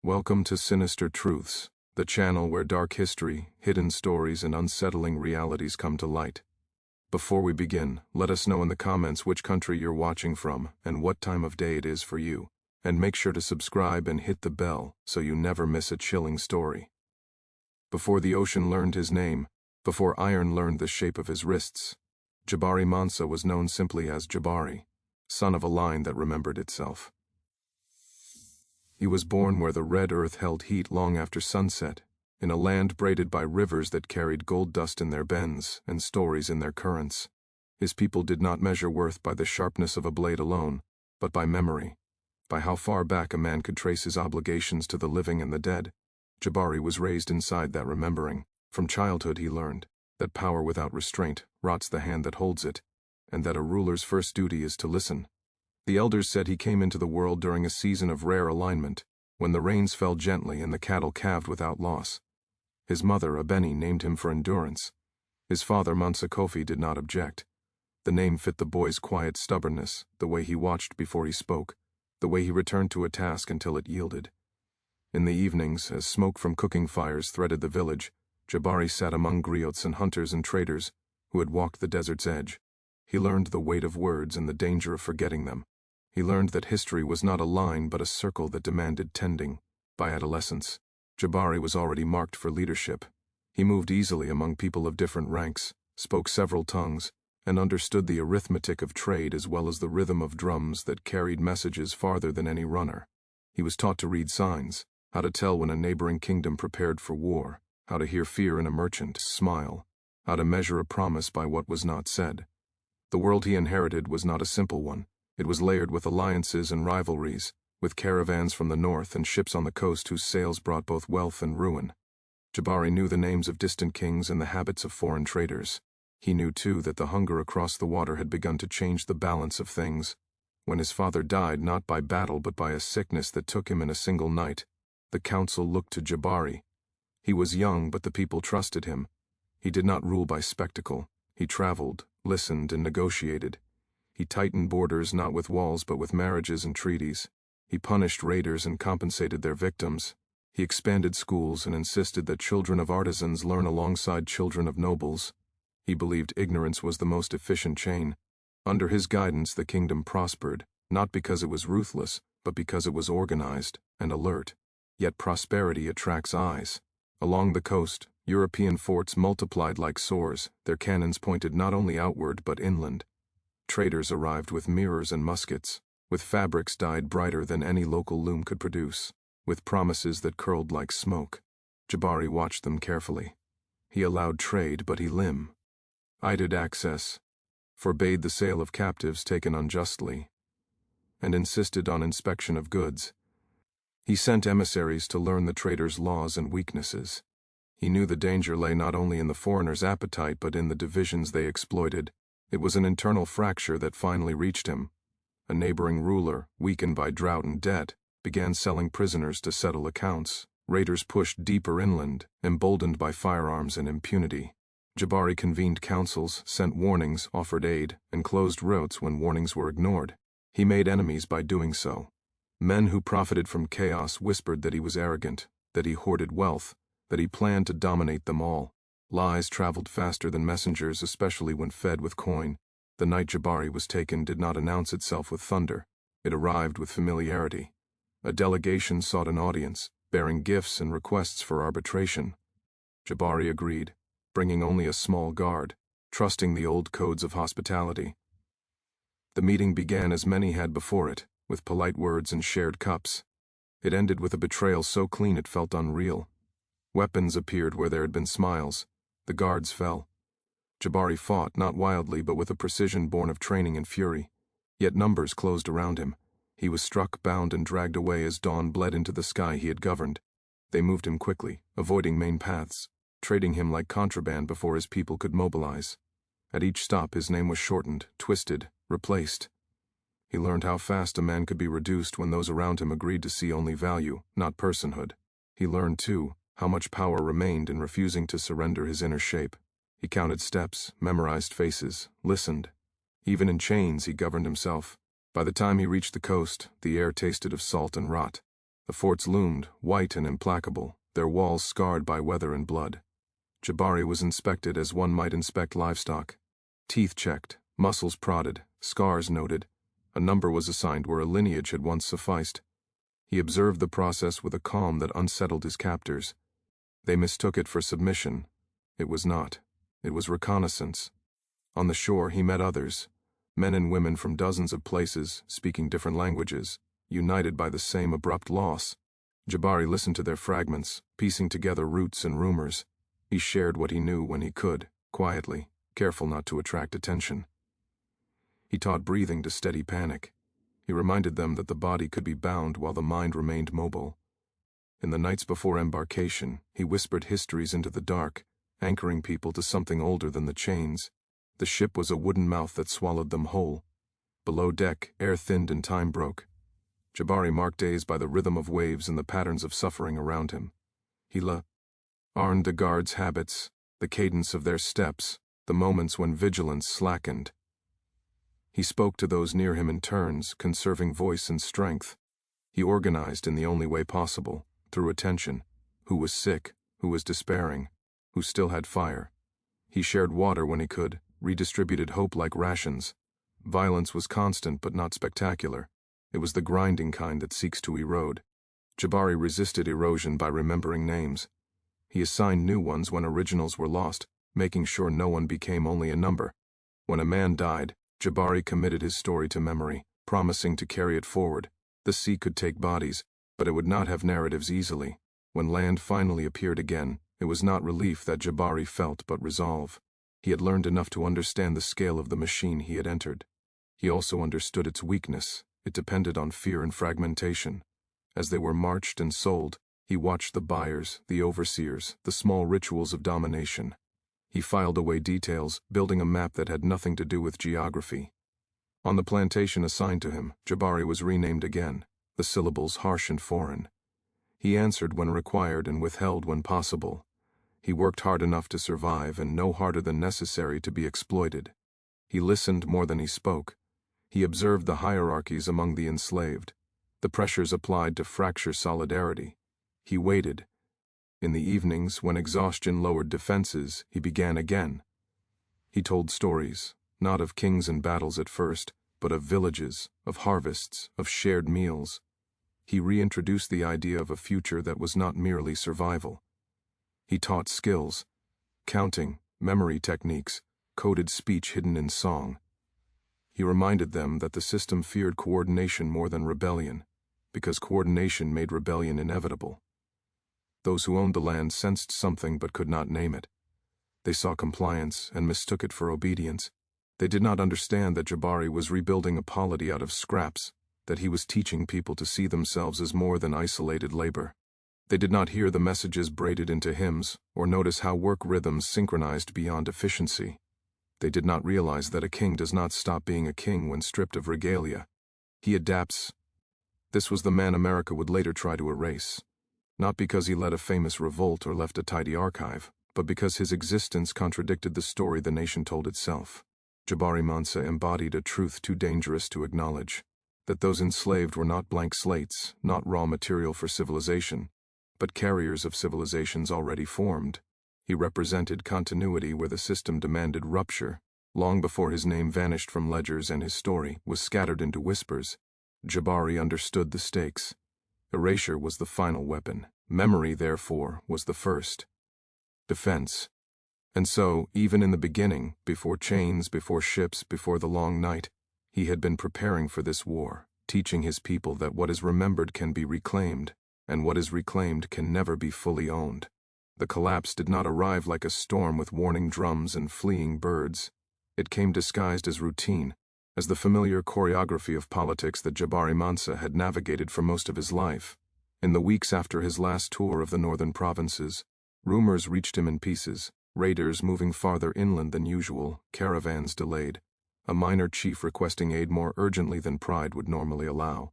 Welcome to Sinister Truths, the channel where dark history, hidden stories, and unsettling realities come to light. Before we begin, let us know in the comments which country you're watching from and what time of day it is for you. And make sure to subscribe and hit the bell so you never miss a chilling story. Before the ocean learned his name, before iron learned the shape of his wrists, Jabari Mansa was known simply as Jabari, son of a line that remembered itself. He was born where the red earth held heat long after sunset, in a land braided by rivers that carried gold dust in their bends and stories in their currents. His people did not measure worth by the sharpness of a blade alone, but by memory, by how far back a man could trace his obligations to the living and the dead. Jabari was raised inside that remembering. From childhood he learned that power without restraint rots the hand that holds it, and that a ruler's first duty is to listen. The elders said he came into the world during a season of rare alignment, when the rains fell gently and the cattle calved without loss. His mother, Abeni, named him for endurance. His father, Mansa Kofi, did not object. The name fit the boy's quiet stubbornness, the way he watched before he spoke, the way he returned to a task until it yielded. In the evenings, as smoke from cooking fires threaded the village, Jabari sat among griots and hunters and traders who had walked the desert's edge. He learned the weight of words and the danger of forgetting them. He learned that history was not a line but a circle that demanded tending. By adolescence, Jabari was already marked for leadership. He moved easily among people of different ranks, spoke several tongues, and understood the arithmetic of trade as well as the rhythm of drums that carried messages farther than any runner. He was taught to read signs, how to tell when a neighboring kingdom prepared for war, how to hear fear in a merchant smile, how to measure a promise by what was not said. The world he inherited was not a simple one. It was layered with alliances and rivalries, with caravans from the north and ships on the coast whose sails brought both wealth and ruin. Jabari knew the names of distant kings and the habits of foreign traders. He knew, too, that the hunger across the water had begun to change the balance of things. When his father died not by battle but by a sickness that took him in a single night, the council looked to Jabari. He was young, but the people trusted him. He did not rule by spectacle. He traveled, listened, and negotiated. He tightened borders not with walls but with marriages and treaties. He punished raiders and compensated their victims. He expanded schools and insisted that children of artisans learn alongside children of nobles. He believed ignorance was the most efficient chain. Under his guidance the kingdom prospered, not because it was ruthless, but because it was organized and alert. Yet prosperity attracts eyes. Along the coast, European forts multiplied like sores, their cannons pointed not only outward but inland. Traders arrived with mirrors and muskets, with fabrics dyed brighter than any local loom could produce, with promises that curled like smoke. Jabari watched them carefully. He allowed trade, but he limited access, forbade the sale of captives taken unjustly, and insisted on inspection of goods. He sent emissaries to learn the traders' laws and weaknesses. He knew the danger lay not only in the foreigners' appetite but in the divisions they exploited. It was an internal fracture that finally reached him. A neighboring ruler, weakened by drought and debt, began selling prisoners to settle accounts. Raiders pushed deeper inland, emboldened by firearms and impunity. Jabari convened councils, sent warnings, offered aid, and closed routes when warnings were ignored. He made enemies by doing so. Men who profited from chaos whispered that he was arrogant, that he hoarded wealth, that he planned to dominate them all. Lies traveled faster than messengers, especially when fed with coin. The night Jabari was taken did not announce itself with thunder. It arrived with familiarity. A delegation sought an audience, bearing gifts and requests for arbitration. Jabari agreed, bringing only a small guard, trusting the old codes of hospitality. The meeting began as many had before it, with polite words and shared cups. It ended with a betrayal so clean it felt unreal. Weapons appeared where there had been smiles. The guards fell. Jabari fought, not wildly but with a precision born of training and fury. Yet numbers closed around him. He was struck, bound, and dragged away as dawn bled into the sky he had governed. They moved him quickly, avoiding main paths, trading him like contraband before his people could mobilize. At each stop his name was shortened, twisted, replaced. He learned how fast a man could be reduced when those around him agreed to see only value, not personhood. He learned, too, how much power remained in refusing to surrender his inner shape. He counted steps, memorized faces, listened. Even in chains he governed himself. By the time he reached the coast, the air tasted of salt and rot. The forts loomed, white and implacable, their walls scarred by weather and blood. Jabari was inspected as one might inspect livestock. Teeth checked, muscles prodded, scars noted. A number was assigned where a lineage had once sufficed. He observed the process with a calm that unsettled his captors. They mistook it for submission. It was not. It was reconnaissance. On the shore he met others, men and women from dozens of places, speaking different languages, united by the same abrupt loss. Jabari listened to their fragments, piecing together roots and rumors. He shared what he knew when he could, quietly, careful not to attract attention. He taught breathing to steady panic. He reminded them that the body could be bound while the mind remained mobile. In the nights before embarkation, he whispered histories into the dark, anchoring people to something older than the chains. The ship was a wooden mouth that swallowed them whole. Below deck, air thinned and time broke. Jabari marked days by the rhythm of waves and the patterns of suffering around him. He learned the guards' habits, the cadence of their steps, the moments when vigilance slackened. He spoke to those near him in turns, conserving voice and strength. He organized in the only way possible, through attention, who was sick, who was despairing, who still had fire. He shared water when he could, redistributed hope like rations. Violence was constant but not spectacular. It was the grinding kind that seeks to erode. Jabari resisted erosion by remembering names. He assigned new ones when originals were lost, making sure no one became only a number. When a man died, Jabari committed his story to memory, promising to carry it forward. The sea could take bodies, but it would not have narratives easily. When land finally appeared again, it was not relief that Jabari felt but resolve. He had learned enough to understand the scale of the machine he had entered. He also understood its weakness. It depended on fear and fragmentation. As they were marched and sold, he watched the buyers, the overseers, the small rituals of domination. He filed away details, building a map that had nothing to do with geography. On the plantation assigned to him, Jabari was renamed again, the syllables harsh and foreign. He answered when required and withheld when possible. He worked hard enough to survive and no harder than necessary to be exploited. He listened more than he spoke. He observed the hierarchies among the enslaved, the pressures applied to fracture solidarity. He waited. In the evenings, when exhaustion lowered defenses, he began again. He told stories, not of kings and battles at first, but of villages, of harvests, of shared meals. He reintroduced the idea of a future that was not merely survival. He taught skills, counting, memory techniques, coded speech hidden in song. He reminded them that the system feared coordination more than rebellion, because coordination made rebellion inevitable. Those who owned the land sensed something but could not name it. They saw compliance and mistook it for obedience. They did not understand that Jabari was rebuilding a polity out of scraps, that he was teaching people to see themselves as more than isolated labor. They did not hear the messages braided into hymns, or notice how work rhythms synchronized beyond efficiency. They did not realize that a king does not stop being a king when stripped of regalia. He adapts. This was the man America would later try to erase. Not because he led a famous revolt or left a tidy archive, but because his existence contradicted the story the nation told itself. Jabari Mansa embodied a truth too dangerous to acknowledge, that those enslaved were not blank slates, not raw material for civilization, but carriers of civilizations already formed. He represented continuity where the system demanded rupture. Long before his name vanished from ledgers and his story was scattered into whispers, Jabari understood the stakes. Erasure was the final weapon. Memory, therefore, was the first. Defense. And so, even in the beginning, before chains, before ships, before the long night, he had been preparing for this war, teaching his people that what is remembered can be reclaimed, and what is reclaimed can never be fully owned. The collapse did not arrive like a storm with warning drums and fleeing birds. It came disguised as routine, as the familiar choreography of politics that Jabari Mansa had navigated for most of his life. In the weeks after his last tour of the northern provinces, rumors reached him in pieces, raiders moving farther inland than usual, caravans delayed, a minor chief requesting aid more urgently than pride would normally allow.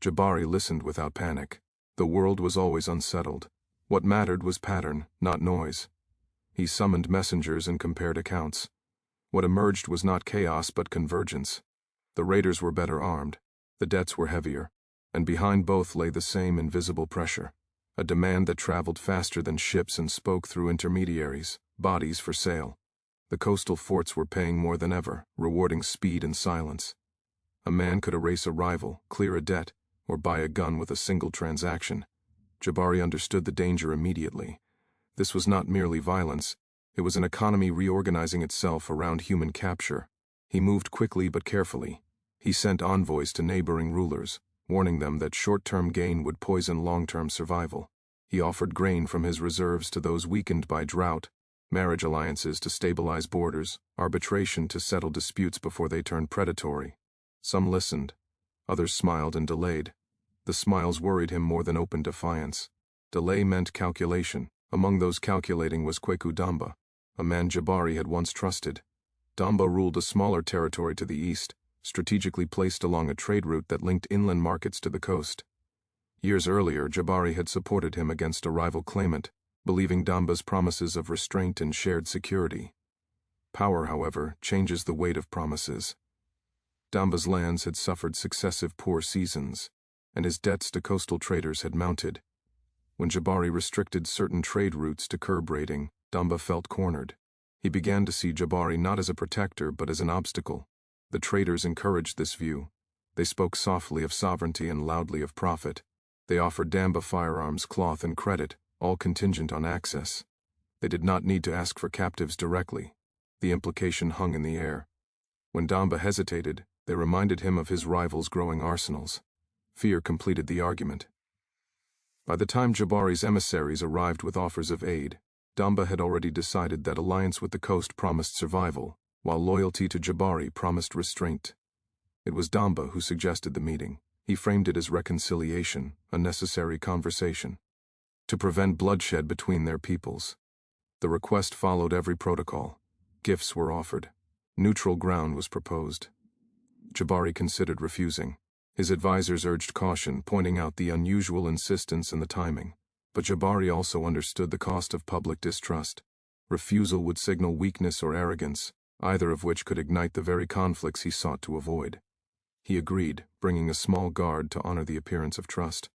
Jabari listened without panic. The world was always unsettled. What mattered was pattern, not noise. He summoned messengers and compared accounts. What emerged was not chaos but convergence. The raiders were better armed. The debts were heavier. and behind both lay the same invisible pressure, a demand that traveled faster than ships and spoke through intermediaries, bodies for sale. The coastal forts were paying more than ever, rewarding speed and silence. A man could erase a rival, clear a debt, or buy a gun with a single transaction. Jabari understood the danger immediately. This was not merely violence, it was an economy reorganizing itself around human capture. He moved quickly but carefully. He sent envoys to neighboring rulers, warning them that short-term gain would poison long-term survival. He offered grain from his reserves to those weakened by drought, marriage alliances to stabilize borders, arbitration to settle disputes before they turned predatory. Some listened, others smiled and delayed. The smiles worried him more than open defiance. Delay meant calculation. Among those calculating was Kweku Damba, a man Jabari had once trusted. Damba ruled a smaller territory to the east, strategically placed along a trade route that linked inland markets to the coast. Years earlier, Jabari had supported him against a rival claimant, believing Damba's promises of restraint and shared security. Power, however, changes the weight of promises. Damba's lands had suffered successive poor seasons, and his debts to coastal traders had mounted. When Jabari restricted certain trade routes to curb raiding, Damba felt cornered. He began to see Jabari not as a protector but as an obstacle. The traders encouraged this view. They spoke softly of sovereignty and loudly of profit. They offered Damba firearms, cloth, and credit, all contingent on access. They did not need to ask for captives directly. The implication hung in the air. When Damba hesitated, they reminded him of his rivals' growing arsenals. Fear completed the argument. By the time Jabari's emissaries arrived with offers of aid, Damba had already decided that alliance with the coast promised survival, while loyalty to Jabari promised restraint. It was Damba who suggested the meeting. He framed it as reconciliation, a necessary conversation, to prevent bloodshed between their peoples. The request followed every protocol. Gifts were offered. Neutral ground was proposed. Jabari considered refusing. His advisors urged caution, pointing out the unusual insistence and the timing. But Jabari also understood the cost of public distrust. Refusal would signal weakness or arrogance, either of which could ignite the very conflicts he sought to avoid. He agreed, bringing a small guard to honor the appearance of trust.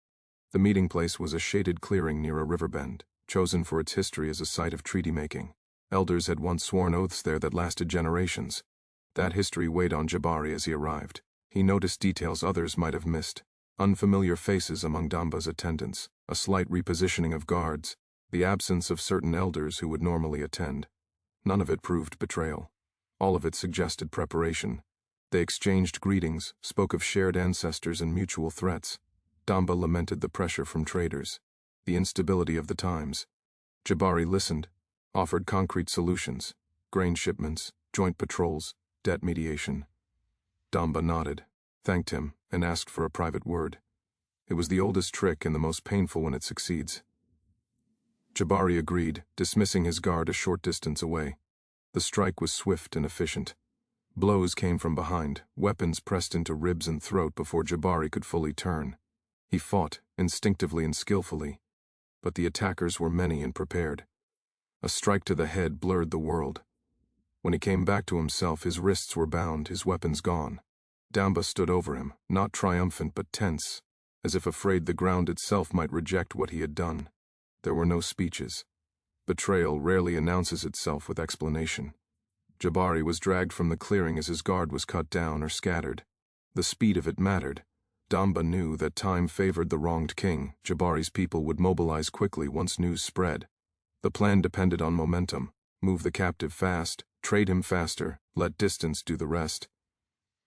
The meeting place was a shaded clearing near a river bend, chosen for its history as a site of treaty-making. Elders had once sworn oaths there that lasted generations. That history weighed on Jabari as he arrived. He noticed details others might have missed. Unfamiliar faces among Damba's attendants, a slight repositioning of guards, the absence of certain elders who would normally attend. None of it proved betrayal. All of it suggested preparation. They exchanged greetings, spoke of shared ancestors and mutual threats. Damba lamented the pressure from traders, the instability of the times. Jabari listened, offered concrete solutions, grain shipments, joint patrols, debt mediation. Damba nodded, thanked him, and asked for a private word. It was the oldest trick and the most painful when it succeeds. Jabari agreed, dismissing his guard a short distance away. The strike was swift and efficient. Blows came from behind, weapons pressed into ribs and throat before Jabari could fully turn. He fought, instinctively and skillfully, but the attackers were many and prepared. A strike to the head blurred the world. When he came back to himself, his wrists were bound, his weapons gone. Damba stood over him, not triumphant but tense, as if afraid the ground itself might reject what he had done. There were no speeches. Betrayal rarely announces itself with explanation. Jabari was dragged from the clearing as his guard was cut down or scattered. The speed of it mattered. Damba knew that time favored the wronged king. Jabari's people would mobilize quickly once news spread. The plan depended on momentum. Move the captive fast, trade him faster, let distance do the rest.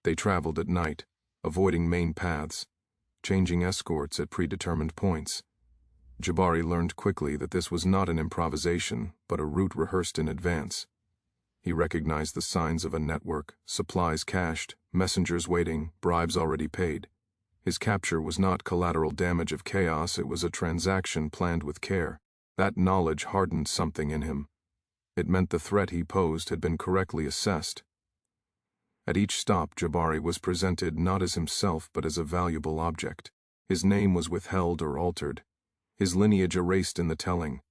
They traveled at night, avoiding main paths, changing escorts at predetermined points. Jabari learned quickly that this was not an improvisation, but a route rehearsed in advance. He recognized the signs of a network, supplies cached, messengers waiting, bribes already paid. His capture was not collateral damage of chaos, it was a transaction planned with care. That knowledge hardened something in him. It meant the threat he posed had been correctly assessed. At each stop, Jabari was presented not as himself but as a valuable object. His name was withheld or altered, his lineage erased in the telling.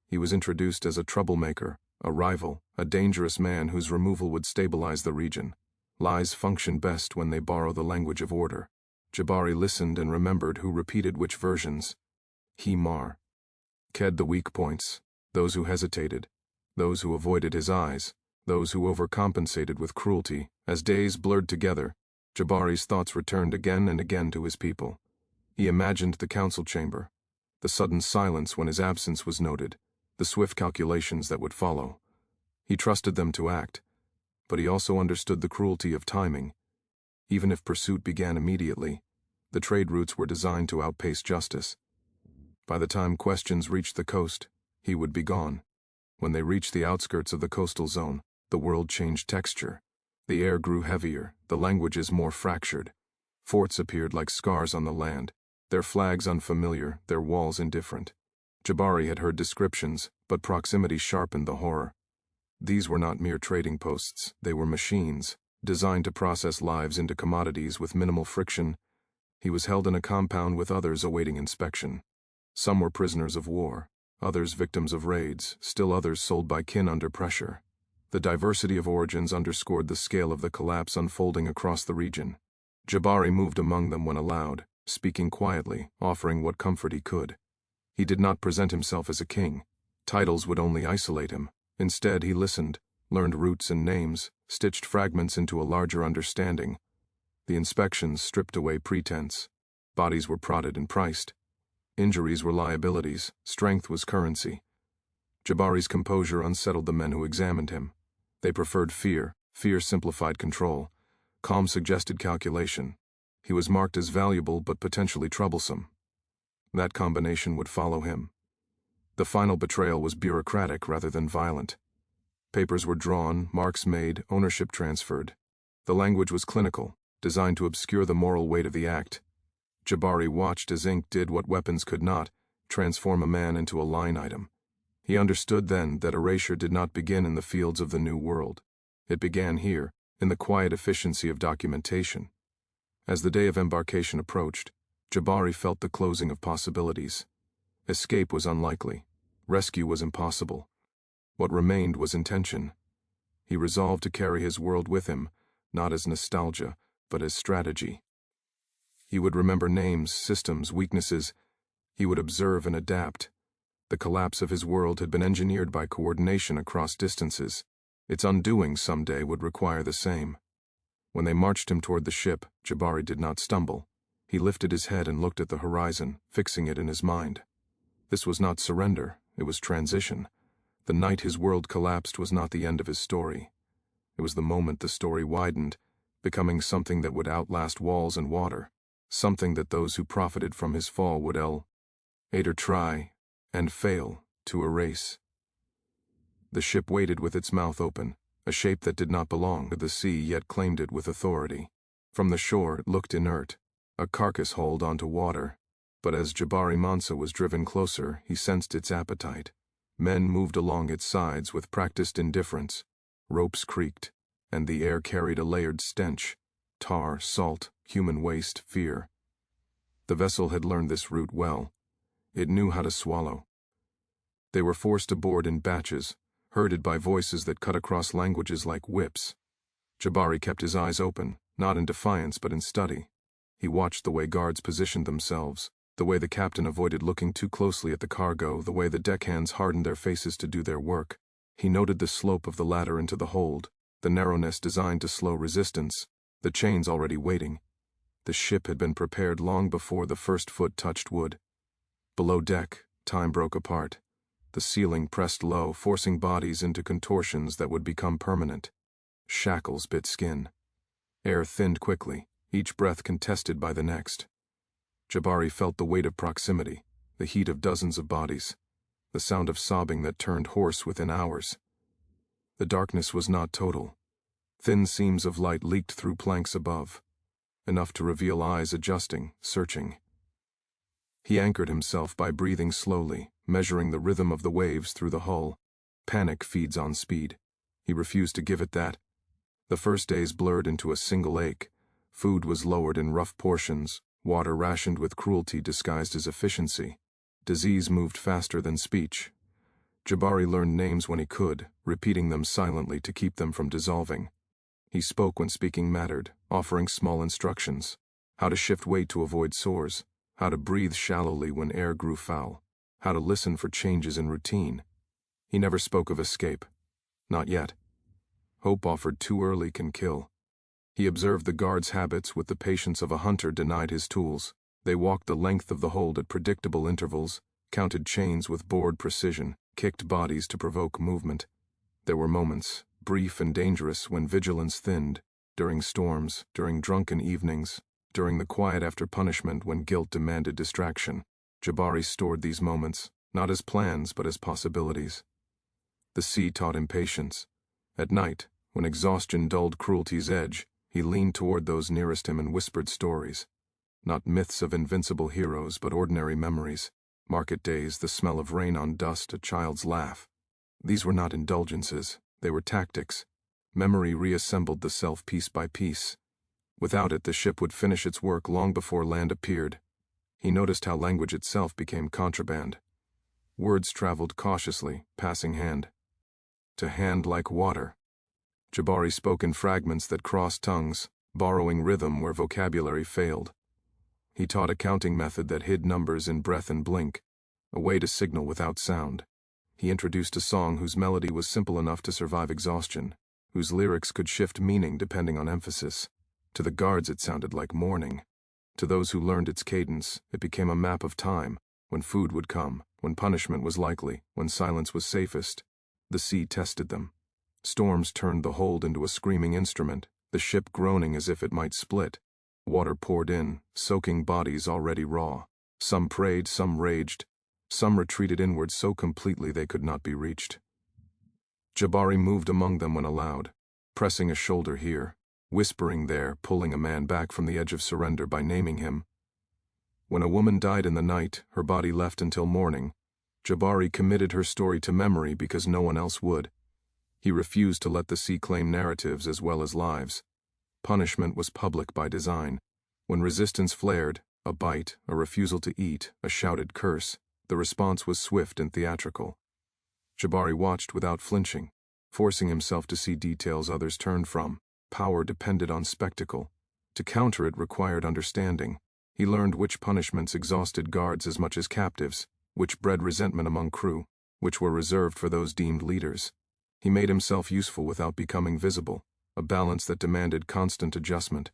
He was introduced as a troublemaker, a rival, a dangerous man whose removal would stabilize the region. Lies function best when they borrow the language of order. Jabari listened and remembered who repeated which versions. He-Mar. Ked the weak points, those who hesitated, those who avoided his eyes, those who overcompensated with cruelty. As days blurred together, Jabari's thoughts returned again and again to his people. He imagined the council chamber, the sudden silence when his absence was noted, the swift calculations that would follow. He trusted them to act, but he also understood the cruelty of timing. Even if pursuit began immediately, the trade routes were designed to outpace justice. By the time questions reached the coast, he would be gone. When they reached the outskirts of the coastal zone, the world changed texture. The air grew heavier, the languages more fractured. Forts appeared like scars on the land, their flags unfamiliar, their walls indifferent. Jabari had heard descriptions, but proximity sharpened the horror. These were not mere trading posts, they were machines, designed to process lives into commodities with minimal friction. He was held in a compound with others awaiting inspection. Some were prisoners of war, others victims of raids, still others sold by kin under pressure. The diversity of origins underscored the scale of the collapse unfolding across the region. Jabari moved among them when allowed, speaking quietly, offering what comfort he could. He did not present himself as a king. Titles would only isolate him. Instead, he listened, learned roots and names, stitched fragments into a larger understanding. The inspections stripped away pretense. Bodies were prodded and priced. Injuries were liabilities, strength was currency. Jabari's composure unsettled the men who examined him. They preferred fear, fear simplified control. Calm suggested calculation. He was marked as valuable but potentially troublesome. That combination would follow him. The final betrayal was bureaucratic rather than violent. Papers were drawn, marks made, ownership transferred. The language was clinical, designed to obscure the moral weight of the act. Jabari watched as ink did what weapons could not, transform a man into a line item. He understood then that erasure did not begin in the fields of the New World. It began here, in the quiet efficiency of documentation. As the day of embarkation approached, Jabari felt the closing of possibilities. Escape was unlikely. Rescue was impossible. What remained was intention. He resolved to carry his world with him, not as nostalgia, but as strategy. He would remember names, systems, weaknesses. He would observe and adapt. The collapse of his world had been engineered by coordination across distances. Its undoing someday would require the same. When they marched him toward the ship, Jabari did not stumble. He lifted his head and looked at the horizon, fixing it in his mind. This was not surrender, it was transition. The night his world collapsed was not the end of his story. It was the moment the story widened, becoming something that would outlast walls and water, something that those who profited from his fall would either try and fail to erase. The ship waited with its mouth open, a shape that did not belong to the sea yet claimed it with authority. From the shore it looked inert, a carcass hauled onto water, but as Jabari Mansa was driven closer, he sensed its appetite. Men moved along its sides with practiced indifference. Ropes creaked, and the air carried a layered stench: tar, salt, human waste, fear. The vessel had learned this route well. It knew how to swallow. They were forced aboard in batches, herded by voices that cut across languages like whips. Jabari kept his eyes open, not in defiance but in study. He watched the way guards positioned themselves, the way the captain avoided looking too closely at the cargo, the way the deckhands hardened their faces to do their work. He noted the slope of the ladder into the hold, the narrowness designed to slow resistance, the chains already waiting. The ship had been prepared long before the first foot touched wood. Below deck, time broke apart. The ceiling pressed low, forcing bodies into contortions that would become permanent. Shackles bit skin. Air thinned quickly, each breath contested by the next. Jabari felt the weight of proximity, the heat of dozens of bodies, the sound of sobbing that turned hoarse within hours. The darkness was not total. Thin seams of light leaked through planks above, enough to reveal eyes adjusting, searching. He anchored himself by breathing slowly, measuring the rhythm of the waves through the hull. Panic feeds on speed. He refused to give it that. The first days blurred into a single ache. Food was lowered in rough portions, water rationed with cruelty disguised as efficiency. Disease moved faster than speech. Jabari learned names when he could, repeating them silently to keep them from dissolving. He spoke when speaking mattered, offering small instructions. How to shift weight to avoid sores, how to breathe shallowly when air grew foul, how to listen for changes in routine. He never spoke of escape. Not yet. Hope offered too early can kill. He observed the guards' habits with the patience of a hunter denied his tools. They walked the length of the hold at predictable intervals, counted chains with bored precision, kicked bodies to provoke movement. There were moments, brief and dangerous, when vigilance thinned, during storms, during drunken evenings, during the quiet after punishment when guilt demanded distraction. Jabari stored these moments, not as plans but as possibilities. The sea taught him patience. At night, when exhaustion dulled cruelty's edge, he leaned toward those nearest him and whispered stories. Not myths of invincible heroes, but ordinary memories. Market days, the smell of rain on dust, a child's laugh. These were not indulgences, they were tactics. Memory reassembled the self piece by piece. Without it, the ship would finish its work long before land appeared. He noticed how language itself became contraband. Words traveled cautiously, passing hand to hand like water. Jabari spoke in fragments that crossed tongues, borrowing rhythm where vocabulary failed. He taught a counting method that hid numbers in breath and blink, a way to signal without sound. He introduced a song whose melody was simple enough to survive exhaustion, whose lyrics could shift meaning depending on emphasis. To the guards it sounded like mourning. To those who learned its cadence, it became a map of time, when food would come, when punishment was likely, when silence was safest. The sea tested them. Storms turned the hold into a screaming instrument, the ship groaning as if it might split. Water poured in, soaking bodies already raw. Some prayed, some raged. Some retreated inward so completely they could not be reached. Jabari moved among them when allowed, pressing a shoulder here, whispering there, pulling a man back from the edge of surrender by naming him. When a woman died in the night, her body left until morning. Jabari committed her story to memory because no one else would. He refused to let the sea claim narratives as well as lives. Punishment was public by design. When resistance flared, a bite, a refusal to eat, a shouted curse, the response was swift and theatrical. Jabari watched without flinching, forcing himself to see details others turned from. Power depended on spectacle. To counter it required understanding. He learned which punishments exhausted guards as much as captives, which bred resentment among crew, which were reserved for those deemed leaders. He made himself useful without becoming visible, a balance that demanded constant adjustment.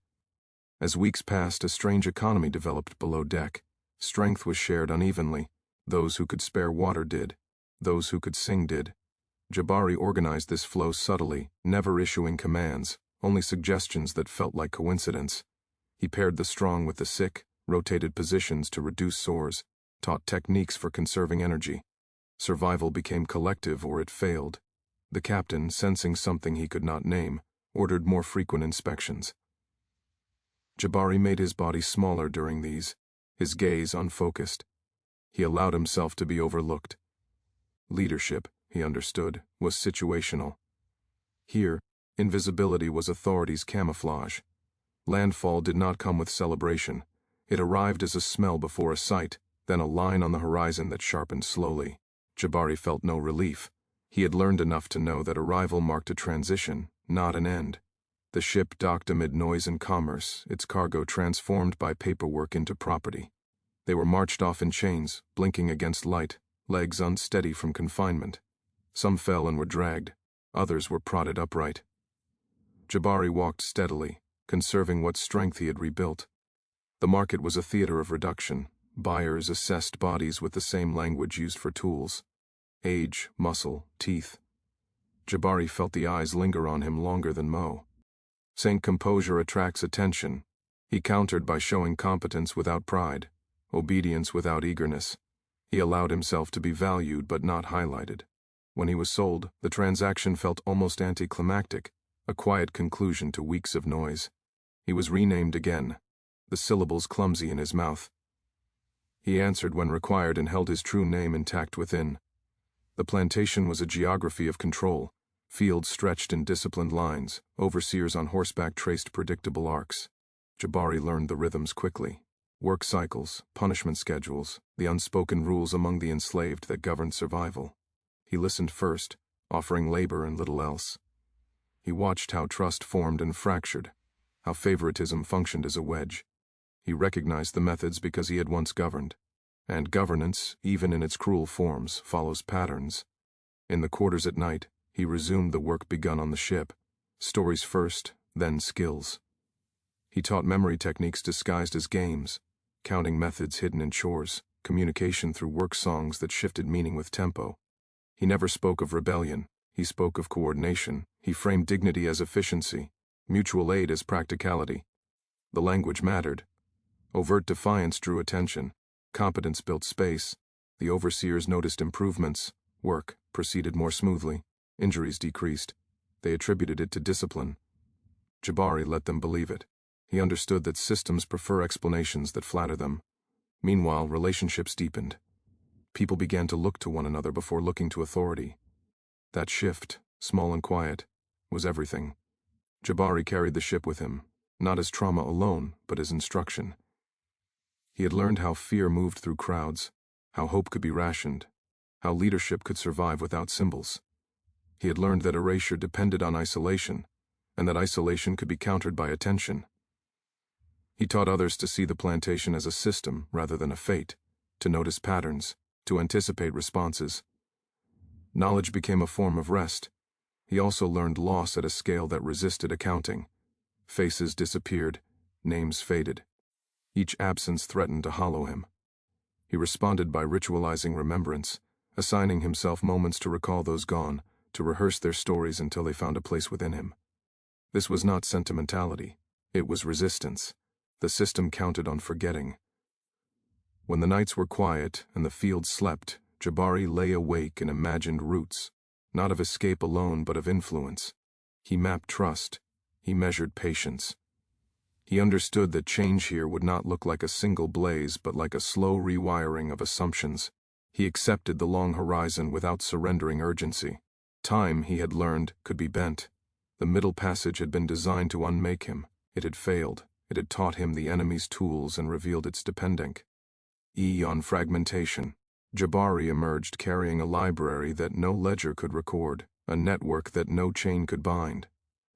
As weeks passed, a strange economy developed below deck. Strength was shared unevenly. Those who could spare water did. Those who could sing did. Jabari organized this flow subtly, never issuing commands, only suggestions that felt like coincidence. He paired the strong with the sick, rotated positions to reduce sores, taught techniques for conserving energy. Survival became collective or it failed. The captain, sensing something he could not name, ordered more frequent inspections. Jabari made his body smaller during these, his gaze unfocused. He allowed himself to be overlooked. Leadership, he understood, was situational. Here, invisibility was authority's camouflage. Landfall did not come with celebration. It arrived as a smell before a sight, then a line on the horizon that sharpened slowly. Jabari felt no relief. He had learned enough to know that arrival marked a transition, not an end. The ship docked amid noise and commerce, its cargo transformed by paperwork into property. They were marched off in chains, blinking against light, legs unsteady from confinement. Some fell and were dragged. Others were prodded upright. Jabari walked steadily, conserving what strength he had rebuilt. The market was a theater of reduction. Buyers assessed bodies with the same language used for tools. Age, muscle, teeth. Jabari felt the eyes linger on him longer than Mo. Saying composure attracts attention. He countered by showing competence without pride, obedience without eagerness. He allowed himself to be valued but not highlighted. When he was sold, the transaction felt almost anticlimactic, a quiet conclusion to weeks of noise. He was renamed again, the syllables clumsy in his mouth. He answered when required and held his true name intact within. The plantation was a geography of control. Fields stretched in disciplined lines, overseers on horseback traced predictable arcs. Jabari learned the rhythms quickly. Work cycles, punishment schedules, the unspoken rules among the enslaved that governed survival. He listened first, offering labor and little else. He watched how trust formed and fractured, how favoritism functioned as a wedge. He recognized the methods because he had once governed. And governance, even in its cruel forms, follows patterns. In the quarters at night, he resumed the work begun on the ship. Stories first, then skills. He taught memory techniques disguised as games, counting methods hidden in chores, communication through work songs that shifted meaning with tempo. He never spoke of rebellion. He spoke of coordination. He framed dignity as efficiency, mutual aid as practicality. The language mattered. Overt defiance drew attention. Competence built space. The overseers noticed improvements. Work proceeded more smoothly. Injuries decreased. They attributed it to discipline. Jabari let them believe it. He understood that systems prefer explanations that flatter them. Meanwhile, relationships deepened. People began to look to one another before looking to authority. That shift, small and quiet, was everything. Jabari carried the ship with him, not as trauma alone, but as instruction. He had learned how fear moved through crowds, how hope could be rationed, how leadership could survive without symbols. He had learned that erasure depended on isolation, and that isolation could be countered by attention. He taught others to see the plantation as a system rather than a fate, to notice patterns, to anticipate responses. Knowledge became a form of rest. He also learned loss at a scale that resisted accounting. Faces disappeared, names faded. Each absence threatened to hollow him. He responded by ritualizing remembrance, assigning himself moments to recall those gone, to rehearse their stories until they found a place within him. This was not sentimentality. It was resistance. The system counted on forgetting. When the nights were quiet and the fields slept, Jabari lay awake and imagined routes, not of escape alone but of influence. He mapped trust. He measured patience. He understood that change here would not look like a single blaze but like a slow rewiring of assumptions. He accepted the long horizon without surrendering urgency. Time, he had learned, could be bent. The middle passage had been designed to unmake him. It had failed. It had taught him the enemy's tools and revealed its dependent. On fragmentation. Jabari emerged carrying a library that no ledger could record, a network that no chain could bind.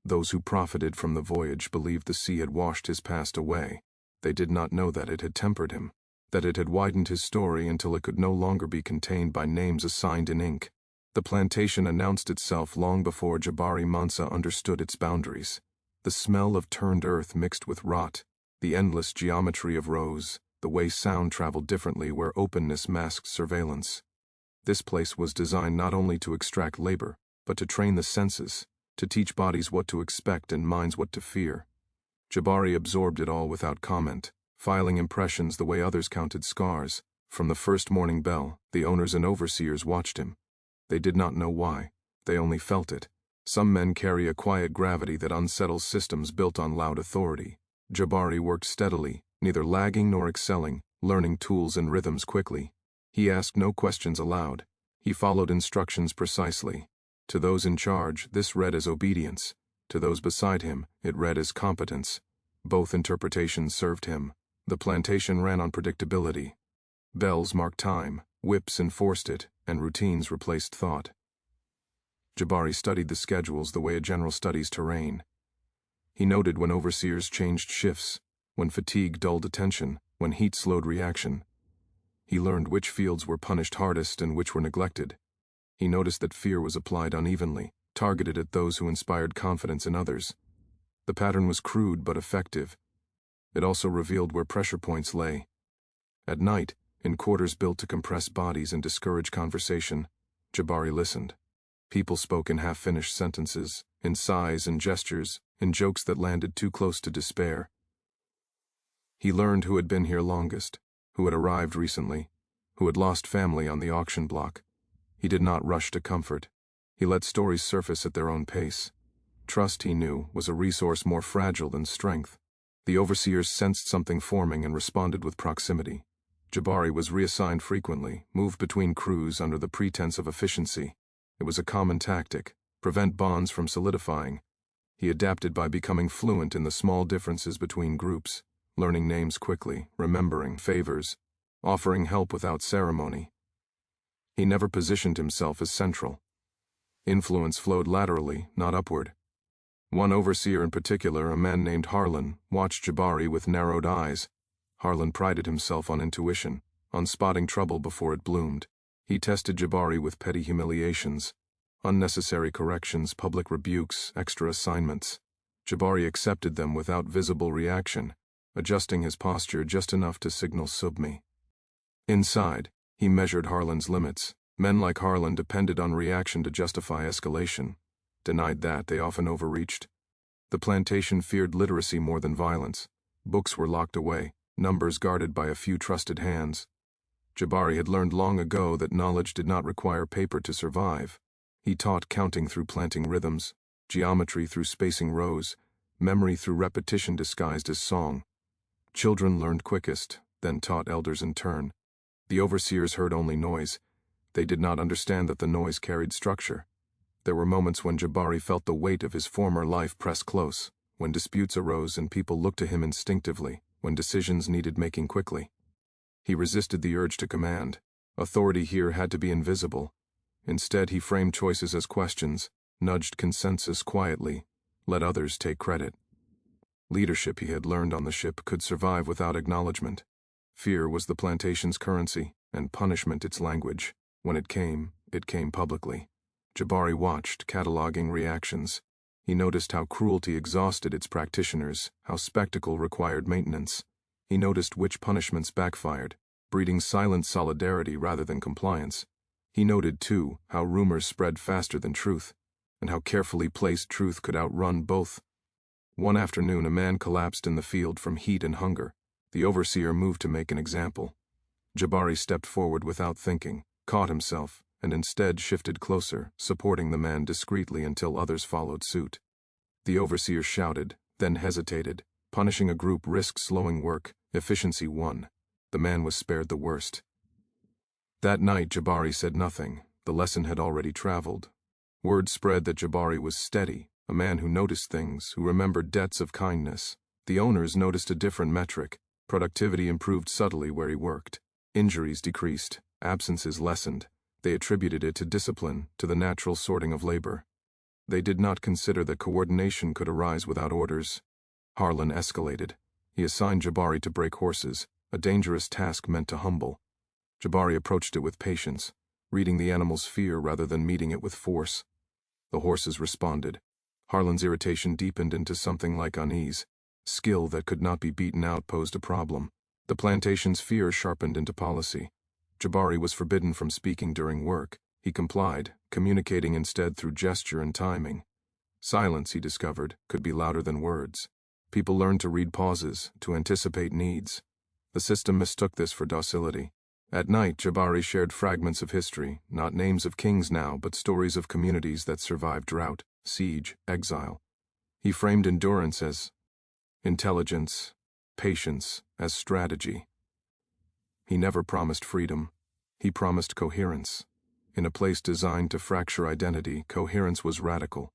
Those who profited from the voyage believed the sea had washed his past away. They did not know that it had tempered him, that it had widened his story until it could no longer be contained by names assigned in ink. The plantation announced itself long before Jabari Mansa understood its boundaries. The smell of turned earth mixed with rot, the endless geometry of rows, the way sound traveled differently where openness masked surveillance. This place was designed not only to extract labor, but to train the senses, to teach bodies what to expect and minds what to fear. Jabari absorbed it all without comment, filing impressions the way others counted scars. From the first morning bell, the owners and overseers watched him. They did not know why. They only felt it. Some men carry a quiet gravity that unsettles systems built on loud authority. Jabari worked steadily, neither lagging nor excelling, learning tools and rhythms quickly. He asked no questions aloud. He followed instructions precisely. To those in charge, this read as obedience. To those beside him, it read as competence. Both interpretations served him. The plantation ran on predictability. Bells marked time, whips enforced it, and routines replaced thought. Jabari studied the schedules the way a general studies terrain. He noted when overseers changed shifts, when fatigue dulled attention, when heat slowed reaction. He learned which fields were punished hardest and which were neglected. He noticed that fear was applied unevenly, targeted at those who inspired confidence in others. The pattern was crude but effective. It also revealed where pressure points lay. At night, in quarters built to compress bodies and discourage conversation, Jabari listened. People spoke in half-finished sentences, in sighs and gestures, in jokes that landed too close to despair. He learned who had been here longest, who had arrived recently, who had lost family on the auction block. He did not rush to comfort. He let stories surface at their own pace. Trust, he knew, was a resource more fragile than strength. The overseers sensed something forming and responded with proximity. Jabari was reassigned frequently, moved between crews under the pretense of efficiency. It was a common tactic, prevent bonds from solidifying. He adapted by becoming fluent in the small differences between groups, learning names quickly, remembering favors, offering help without ceremony. He never positioned himself as central. Influence flowed laterally, not upward. One overseer in particular, a man named Harlan, watched Jabari with narrowed eyes. Harlan prided himself on intuition, on spotting trouble before it bloomed. He tested Jabari with petty humiliations, unnecessary corrections, public rebukes, extra assignments. Jabari accepted them without visible reaction, adjusting his posture just enough to signal "sub me." Inside, he measured Harlan's limits. Men like Harlan depended on reaction to justify escalation. Denied that, they often overreached. The plantation feared literacy more than violence. Books were locked away, numbers guarded by a few trusted hands. Jabari had learned long ago that knowledge did not require paper to survive. He taught counting through planting rhythms, geometry through spacing rows, memory through repetition disguised as song. Children learned quickest, then taught elders in turn. The overseers heard only noise. They did not understand that the noise carried structure. There were moments when Jabari felt the weight of his former life press close, when disputes arose and people looked to him instinctively, when decisions needed making quickly. He resisted the urge to command. Authority here had to be invisible. Instead, he framed choices as questions, nudged consensus quietly, let others take credit. Leadership, he had learned on the ship, could survive without acknowledgement. Fear was the plantation's currency, and punishment its language. When it came publicly. Jabari watched, cataloging reactions. He noticed how cruelty exhausted its practitioners, how spectacle required maintenance. He noticed which punishments backfired, breeding silent solidarity rather than compliance. He noted, too, how rumors spread faster than truth, and how carefully placed truth could outrun both. One afternoon, a man collapsed in the field from heat and hunger. The overseer moved to make an example. Jabari stepped forward without thinking, caught himself, and instead shifted closer, supporting the man discreetly until others followed suit. The overseer shouted, then hesitated. Punishing a group risked slowing work. Efficiency won. The man was spared the worst. That night, Jabari said nothing. The lesson had already traveled. Word spread that Jabari was steady, a man who noticed things, who remembered debts of kindness. The owners noticed a different metric. Productivity improved subtly where he worked. Injuries decreased. Absences lessened. They attributed it to discipline, to the natural sorting of labor. They did not consider that coordination could arise without orders. Harlan escalated. He assigned Jabari to break horses, a dangerous task meant to humble. Jabari approached it with patience, reading the animal's fear rather than meeting it with force. The horses responded. Harlan's irritation deepened into something like unease. Skill that could not be beaten out posed a problem. The plantation's fear sharpened into policy. Jabari was forbidden from speaking during work. He complied, communicating instead through gesture and timing. Silence, he discovered, could be louder than words. People learned to read pauses, to anticipate needs. The system mistook this for docility. At night, Jabari shared fragments of history, not names of kings now, but stories of communities that survived drought, siege, exile. He framed endurance as intelligence, patience as strategy. He never promised freedom. He promised coherence. In a place designed to fracture identity, coherence was radical.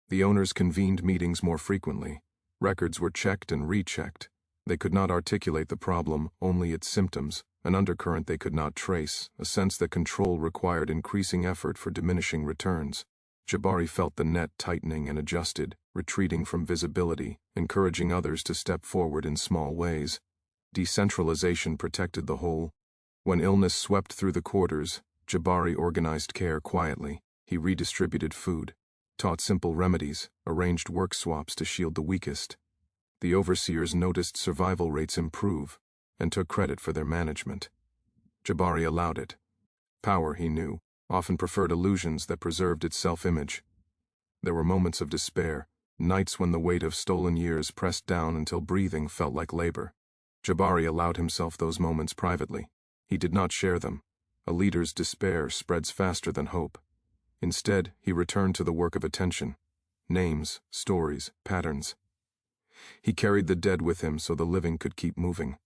The owners convened meetings more frequently. Records were checked and rechecked. They could not articulate the problem, only its symptoms, an undercurrent they could not trace, a sense that control required increasing effort for diminishing returns. Jabari felt the net tightening and adjusted, retreating from visibility, encouraging others to step forward in small ways. Decentralization protected the whole. When illness swept through the quarters, Jabari organized care quietly. He redistributed food, taught simple remedies, arranged work swaps to shield the weakest. The overseers noticed survival rates improve and took credit for their management. Jabari allowed it. Power, he knew, often preferred illusions that preserved its self-image. There were moments of despair, nights when the weight of stolen years pressed down until breathing felt like labor. Jabari allowed himself those moments privately. He did not share them. A leader's despair spreads faster than hope. Instead, he returned to the work of attention. Names, stories, patterns. He carried the dead with him so the living could keep moving.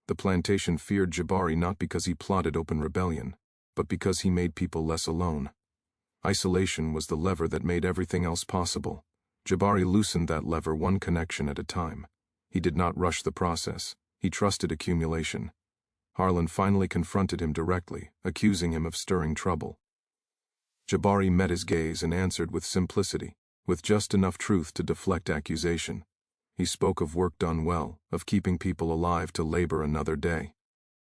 The plantation feared Jabari not because he plotted open rebellion, but because he made people less alone. Isolation was the lever that made everything else possible. Jabari loosened that lever one connection at a time. He did not rush the process. He trusted accumulation. Harlan finally confronted him directly, accusing him of stirring trouble. Jabari met his gaze and answered with simplicity, with just enough truth to deflect accusation. He spoke of work done well, of keeping people alive to labor another day.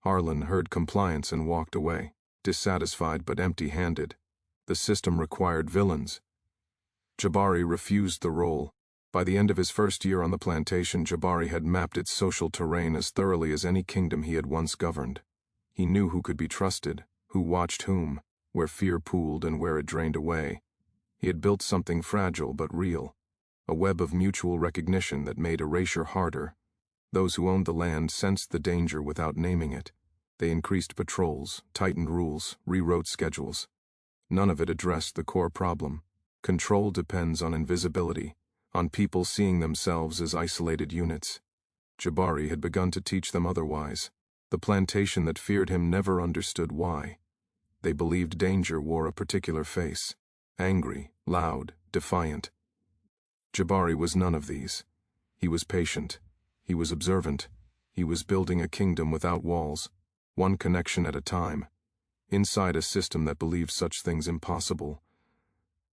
Harlan heard compliance and walked away, dissatisfied but empty-handed. The system required villains. Jabari refused the role. By the end of his first year on the plantation, Jabari had mapped its social terrain as thoroughly as any kingdom he had once governed. He knew who could be trusted, who watched whom, where fear pooled and where it drained away. He had built something fragile but real, a web of mutual recognition that made erasure harder. Those who owned the land sensed the danger without naming it. They increased patrols, tightened rules, rewrote schedules. None of it addressed the core problem. Control depends on invisibility, on people seeing themselves as isolated units. Jabari had begun to teach them otherwise. The plantation that feared him never understood why. They believed danger wore a particular face. Angry, loud, defiant. Jabari was none of these. He was patient. He was observant. He was building a kingdom without walls, one connection at a time, inside a system that believed such things impossible.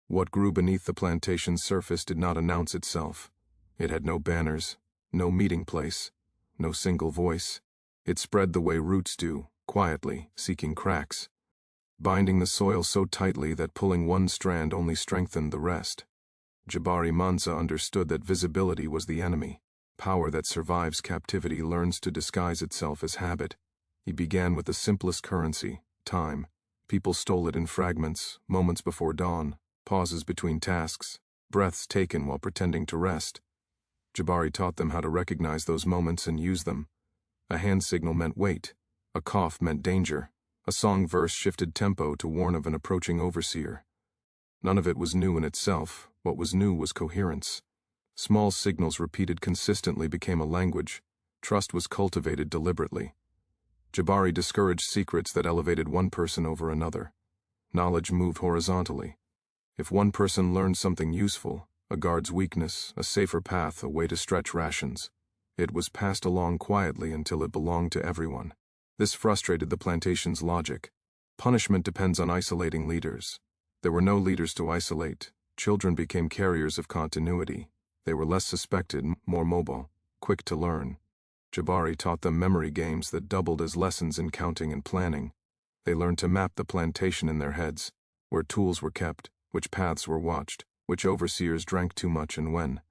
What grew beneath the plantation's surface did not announce itself. It had no banners, no meeting place, no single voice. It spread the way roots do, quietly, seeking cracks, binding the soil so tightly that pulling one strand only strengthened the rest. Jabari Mansa understood that visibility was the enemy. Power that survives captivity learns to disguise itself as habit. He began with the simplest currency, time. People stole it in fragments, moments before dawn, pauses between tasks, breaths taken while pretending to rest. Jabari taught them how to recognize those moments and use them. A hand signal meant wait. A cough meant danger. A song verse shifted tempo to warn of an approaching overseer. None of it was new in itself. What was new was coherence. Small signals repeated consistently became a language. Trust was cultivated deliberately. Jabari discouraged secrets that elevated one person over another. Knowledge moved horizontally. If one person learned something useful, a guard's weakness, a safer path, a way to stretch rations, it was passed along quietly until it belonged to everyone. This frustrated the plantation's logic. Punishment depends on isolating leaders. There were no leaders to isolate. Children became carriers of continuity. They were less suspected, more mobile, quick to learn. Jabari taught them memory games that doubled as lessons in counting and planning. They learned to map the plantation in their heads, where tools were kept, which paths were watched, which overseers drank too much and when.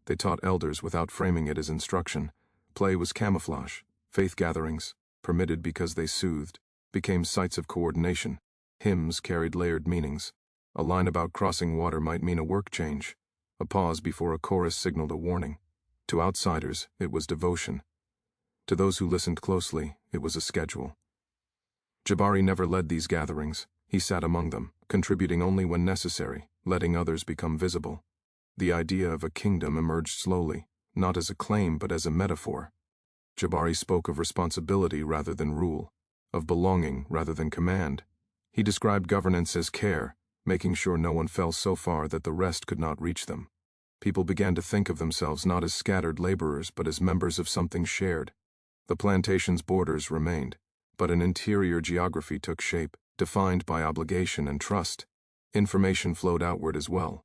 They taught elders without framing it as instruction. Play was camouflage. Faith gatherings, permitted because they soothed, became sites of coordination. Hymns carried layered meanings. A line about crossing water might mean a work change. A pause before a chorus signaled a warning. To outsiders, it was devotion. To those who listened closely, it was a schedule. Jabari never led these gatherings. He sat among them, contributing only when necessary, letting others become visible. The idea of a kingdom emerged slowly, not as a claim but as a metaphor. Jabari spoke of responsibility rather than rule, of belonging rather than command. He described governance as care, making sure no one fell so far that the rest could not reach them. People began to think of themselves not as scattered laborers but as members of something shared. The plantation's borders remained, but an interior geography took shape, defined by obligation and trust. Information flowed outward as well.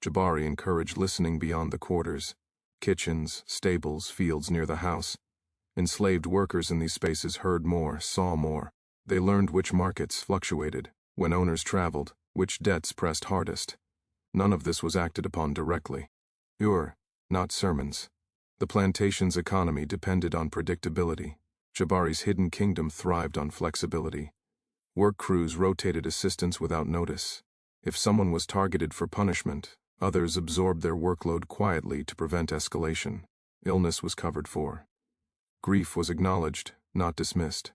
Jabari encouraged listening beyond the quarters. Kitchens, stables, fields near the house. Enslaved workers in these spaces heard more, saw more. They learned which markets fluctuated, when owners traveled, which debts pressed hardest. None of this was acted upon directly. Not sermons. The plantation's economy depended on predictability. Jabari's hidden kingdom thrived on flexibility. Work crews rotated assistants without notice. If someone was targeted for punishment, others absorbed their workload quietly to prevent escalation. Illness was covered for. Grief was acknowledged, not dismissed.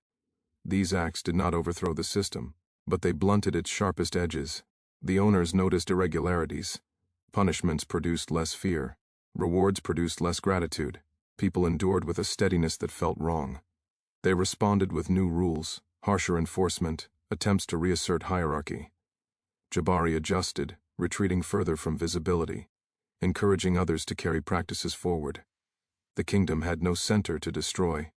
These acts did not overthrow the system, but they blunted its sharpest edges. The owners noticed irregularities. Punishments produced less fear. Rewards produced less gratitude. People endured with a steadiness that felt wrong. They responded with new rules, harsher enforcement, attempts to reassert hierarchy. Jabari adjusted, retreating further from visibility, encouraging others to carry practices forward. The kingdom had no center to destroy.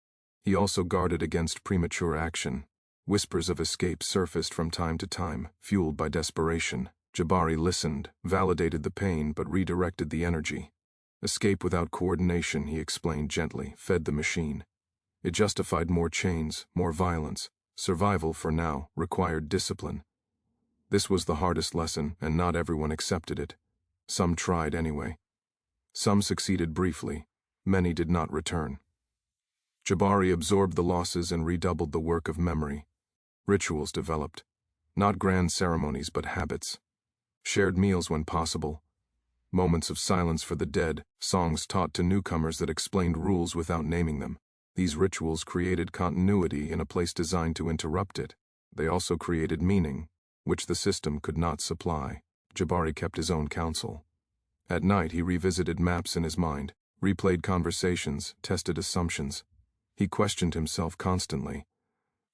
He also guarded against premature action. Whispers of escape surfaced from time to time, fueled by desperation. Jabari listened, validated the pain but redirected the energy. Escape without coordination, he explained gently, fed the machine. It justified more chains, more violence. Survival, for now, required discipline. This was the hardest lesson, and not everyone accepted it. Some tried anyway. Some succeeded briefly. Many did not return. Jabari absorbed the losses and redoubled the work of memory. Rituals developed. Not grand ceremonies, but habits. Shared meals when possible. Moments of silence for the dead, songs taught to newcomers that explained rules without naming them. These rituals created continuity in a place designed to interrupt it. They also created meaning, which the system could not supply. Jabari kept his own counsel. At night he revisited maps in his mind, replayed conversations, tested assumptions. He questioned himself constantly.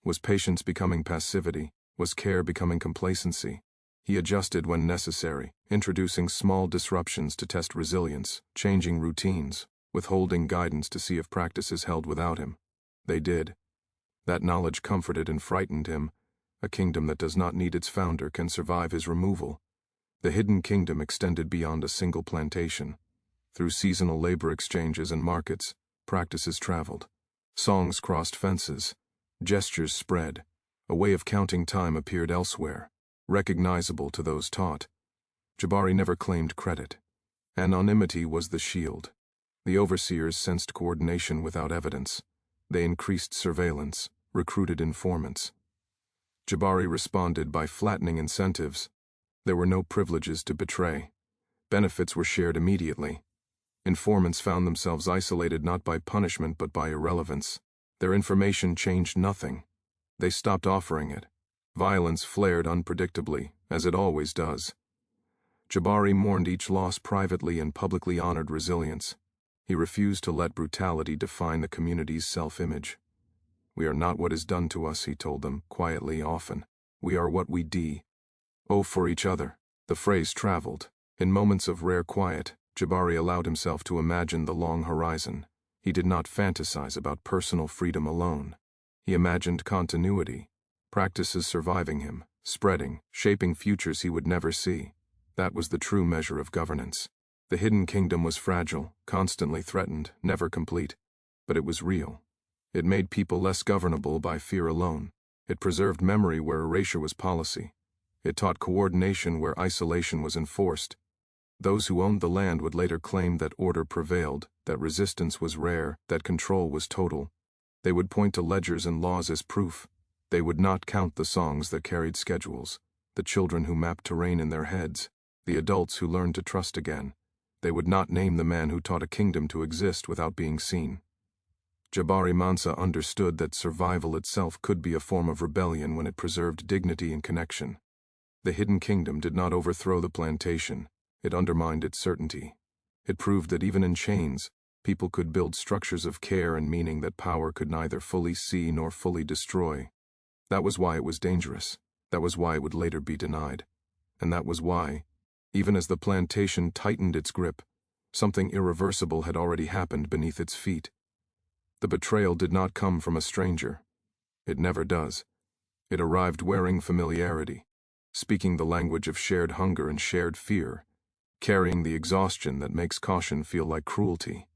Was patience becoming passivity? Was care becoming complacency? He adjusted when necessary, introducing small disruptions to test resilience, changing routines, withholding guidance to see if practices held without him. They did. That knowledge comforted and frightened him. A kingdom that does not need its founder can survive his removal. The hidden kingdom extended beyond a single plantation. Through seasonal labor exchanges and markets, practices traveled. Songs crossed fences. Gestures spread. A way of counting time appeared elsewhere, recognizable to those taught. Jabari never claimed credit. Anonymity was the shield. The overseers sensed coordination without evidence. They increased surveillance, recruited informants. Jabari responded by flattening incentives. There were no privileges to betray. Benefits were shared immediately. Informants found themselves isolated not by punishment but by irrelevance. Their information changed nothing. They stopped offering it. Violence flared unpredictably, as it always does. Jabari mourned each loss privately and publicly honored resilience. He refused to let brutality define the community's self-image. We are not what is done to us, he told them, quietly often. We are what we do for each other. The phrase traveled. In moments of rare quiet, Jabari allowed himself to imagine the long horizon. He did not fantasize about personal freedom alone. He imagined continuity, practices surviving him, spreading, shaping futures he would never see. That was the true measure of governance. The hidden kingdom was fragile, constantly threatened, never complete. But it was real. It made people less governable by fear alone. It preserved memory where erasure was policy. It taught coordination where isolation was enforced. Those who owned the land would later claim that order prevailed, that resistance was rare, that control was total. They would point to ledgers and laws as proof. They would not count the songs that carried schedules, the children who mapped terrain in their heads, the adults who learned to trust again. They would not name the man who taught a kingdom to exist without being seen. Jabari Mansa understood that survival itself could be a form of rebellion when it preserved dignity and connection. The hidden kingdom did not overthrow the plantation. It undermined its certainty. It proved that even in chains, people could build structures of care and meaning that power could neither fully see nor fully destroy. That was why it was dangerous. That was why it would later be denied. And that was why, even as the plantation tightened its grip, something irreversible had already happened beneath its feet. The betrayal did not come from a stranger. It never does. It arrived wearing familiarity, speaking the language of shared hunger and shared fear, carrying the exhaustion that makes caution feel like cruelty.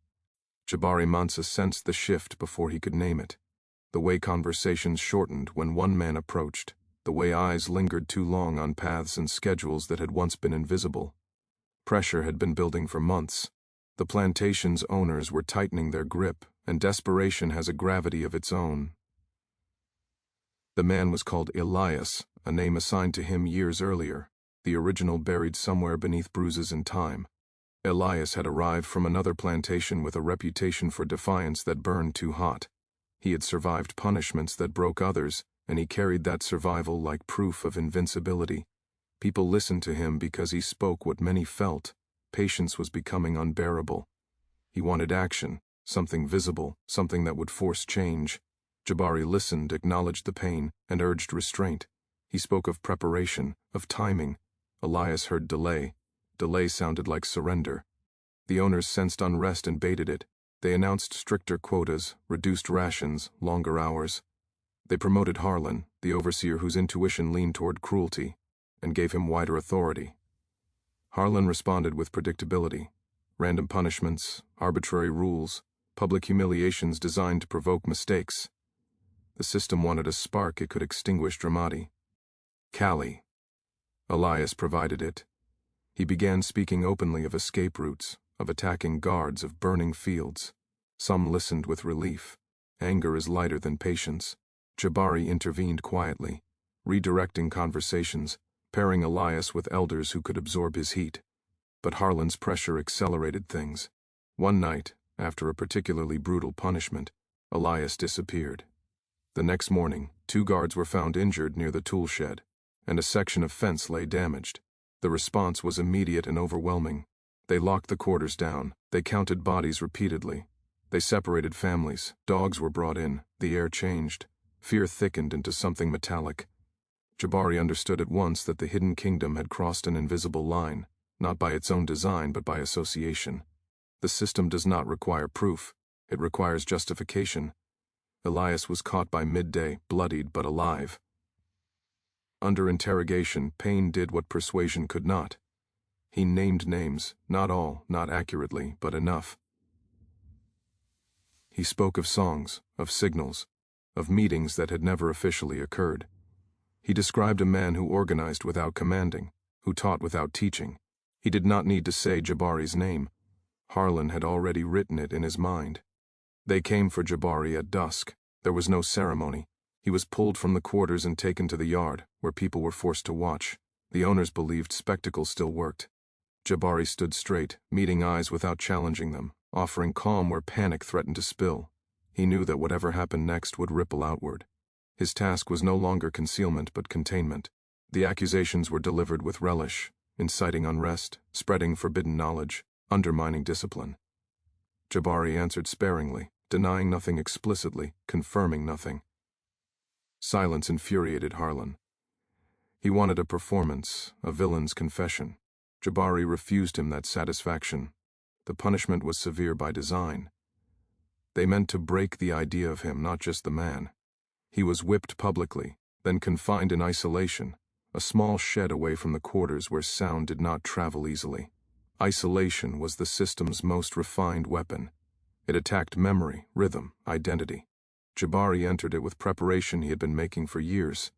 Jabari Mansa sensed the shift before he could name it. The way conversations shortened when one man approached, the way eyes lingered too long on paths and schedules that had once been invisible. Pressure had been building for months. The plantation's owners were tightening their grip, and desperation has a gravity of its own. The man was called Elias, a name assigned to him years earlier, the original buried somewhere beneath bruises and time. Elias had arrived from another plantation with a reputation for defiance that burned too hot. He had survived punishments that broke others, and he carried that survival like proof of invincibility. People listened to him because he spoke what many felt. Patience was becoming unbearable. He wanted action, something visible, something that would force change. Jabari listened, acknowledged the pain, and urged restraint. He spoke of preparation, of timing. Elias heard delay. Delay sounded like surrender. The owners sensed unrest and baited it. They announced stricter quotas, reduced rations, longer hours. They promoted Harlan, the overseer whose intuition leaned toward cruelty, and gave him wider authority. Harlan responded with predictability. Random punishments, arbitrary rules, public humiliations designed to provoke mistakes. The system wanted a spark it could extinguish Dramati. Callie. Elias provided it. He began speaking openly of escape routes, of attacking guards, of burning fields. Some listened with relief. Anger is lighter than patience. Jabari intervened quietly, redirecting conversations, pairing Elias with elders who could absorb his heat. But Harlan's pressure accelerated things. One night, after a particularly brutal punishment, Elias disappeared. The next morning, 2 guards were found injured near the tool shed, and a section of fence lay damaged. The response was immediate and overwhelming. They locked the quarters down. They counted bodies repeatedly. They separated families. Dogs were brought in. The air changed. Fear thickened into something metallic. Jabari understood at once that the hidden kingdom had crossed an invisible line, not by its own design but by association. The system does not require proof. It requires justification. Elias was caught by midday, bloodied but alive. Under interrogation, Payne did what persuasion could not. He named names, not all, not accurately, but enough. He spoke of songs, of signals, of meetings that had never officially occurred. He described a man who organized without commanding, who taught without teaching. He did not need to say Jabari's name. Harlan had already written it in his mind. They came for Jabari at dusk. There was no ceremony. He was pulled from the quarters and taken to the yard, where people were forced to watch. The owners believed spectacle still worked. Jabari stood straight, meeting eyes without challenging them, offering calm where panic threatened to spill. He knew that whatever happened next would ripple outward. His task was no longer concealment but containment. The accusations were delivered with relish, inciting unrest, spreading forbidden knowledge, undermining discipline. Jabari answered sparingly, denying nothing explicitly, confirming nothing. Silence infuriated Harlan. He wanted a performance, a villain's confession. Jabari refused him that satisfaction. The punishment was severe by design. They meant to break the idea of him, not just the man. He was whipped publicly, then confined in isolation, a small shed away from the quarters where sound did not travel easily. Isolation was the system's most refined weapon. It attacked memory, rhythm, identity. Jabari entered it with preparation he had been making for years.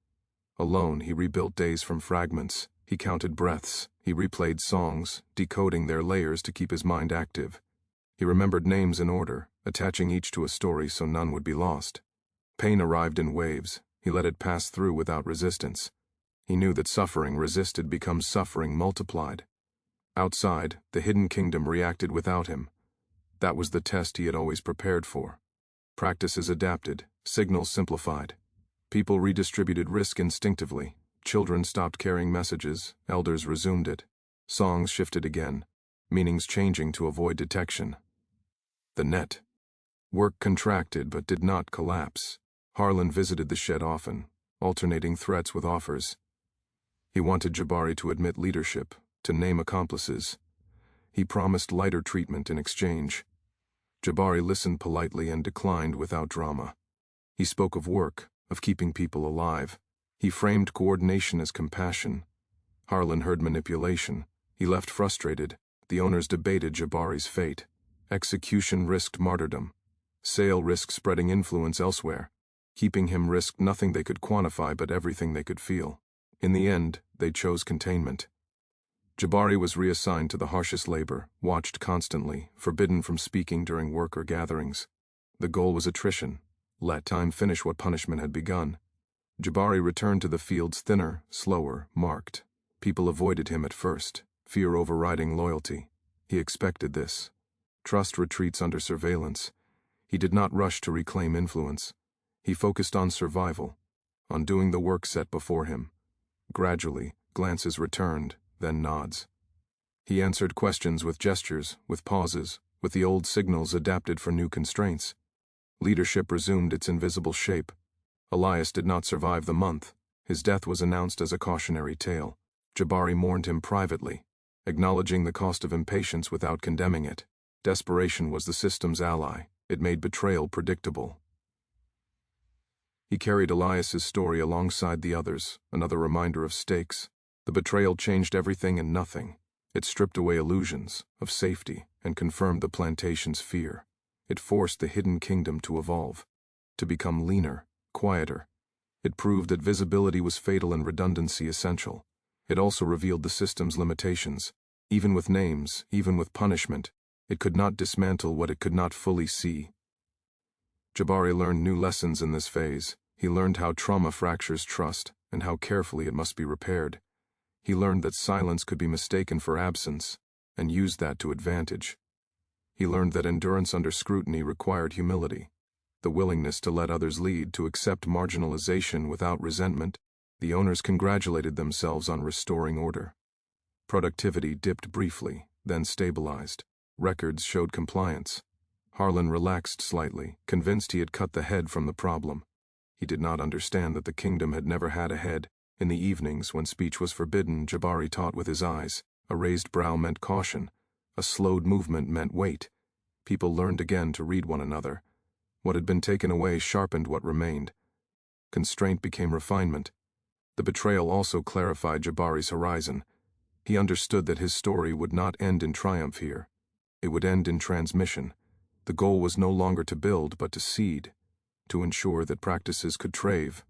Alone, he rebuilt days from fragments. He counted breaths. He replayed songs, decoding their layers to keep his mind active. He remembered names in order, attaching each to a story so none would be lost. Pain arrived in waves. He let it pass through without resistance. He knew that suffering resisted becomes suffering multiplied. Outside, the hidden kingdom reacted without him. That was the test he had always prepared for. Practices adapted, signals simplified. People redistributed risk instinctively. Children stopped carrying messages, elders resumed it. Songs shifted again, meanings changing to avoid detection. The net. Work contracted but did not collapse. Harlan visited the shed often, alternating threats with offers. He wanted Jabari to admit leadership, to name accomplices. He promised lighter treatment in exchange. Jabari listened politely and declined without drama. He spoke of work, of keeping people alive. He framed coordination as compassion. Harlan heard manipulation. He left frustrated. The owners debated Jabari's fate. Execution risked martyrdom. Sale risked spreading influence elsewhere. Keeping him risked nothing they could quantify but everything they could feel. In the end, they chose containment. Jabari was reassigned to the harshest labor, watched constantly, forbidden from speaking during work or gatherings. The goal was attrition. Let time finish what punishment had begun. Jabari returned to the fields thinner, slower, marked. People avoided him at first, fear overriding loyalty. He expected this. Trust retreats under surveillance. He did not rush to reclaim influence. He focused on survival, on doing the work set before him. Gradually, glances returned, then nods. He answered questions with gestures, with pauses, with the old signals adapted for new constraints. Leadership resumed its invisible shape. Elias did not survive the month. His death was announced as a cautionary tale. Jabari mourned him privately, acknowledging the cost of impatience without condemning it. Desperation was the system's ally. It made betrayal predictable. He carried Elias's story alongside the others, another reminder of stakes. The betrayal changed everything and nothing. It stripped away illusions of safety, and confirmed the plantation's fear. It forced the hidden kingdom to evolve, to become leaner, quieter. It proved that visibility was fatal and redundancy essential. It also revealed the system's limitations. Even with names, even with punishment, it could not dismantle what it could not fully see. Jabari learned new lessons in this phase. He learned how trauma fractures trust, and how carefully it must be repaired. He learned that silence could be mistaken for absence, and used that to advantage. He learned that endurance under scrutiny required humility, the willingness to let others lead, to accept marginalization without resentment. The owners congratulated themselves on restoring order. Productivity dipped briefly, then stabilized. Records showed compliance. Harlan relaxed slightly, convinced he had cut the head from the problem. He did not understand that the kingdom had never had a head. In the evenings, when speech was forbidden, Jabari taught with his eyes. A raised brow meant caution. A slowed movement meant weight. People learned again to read one another. What had been taken away sharpened what remained. Constraint became refinement. The betrayal also clarified Jabari's horizon. He understood that his story would not end in triumph here. It would end in transmission. The goal was no longer to build, but to seed, to ensure that practices could thrive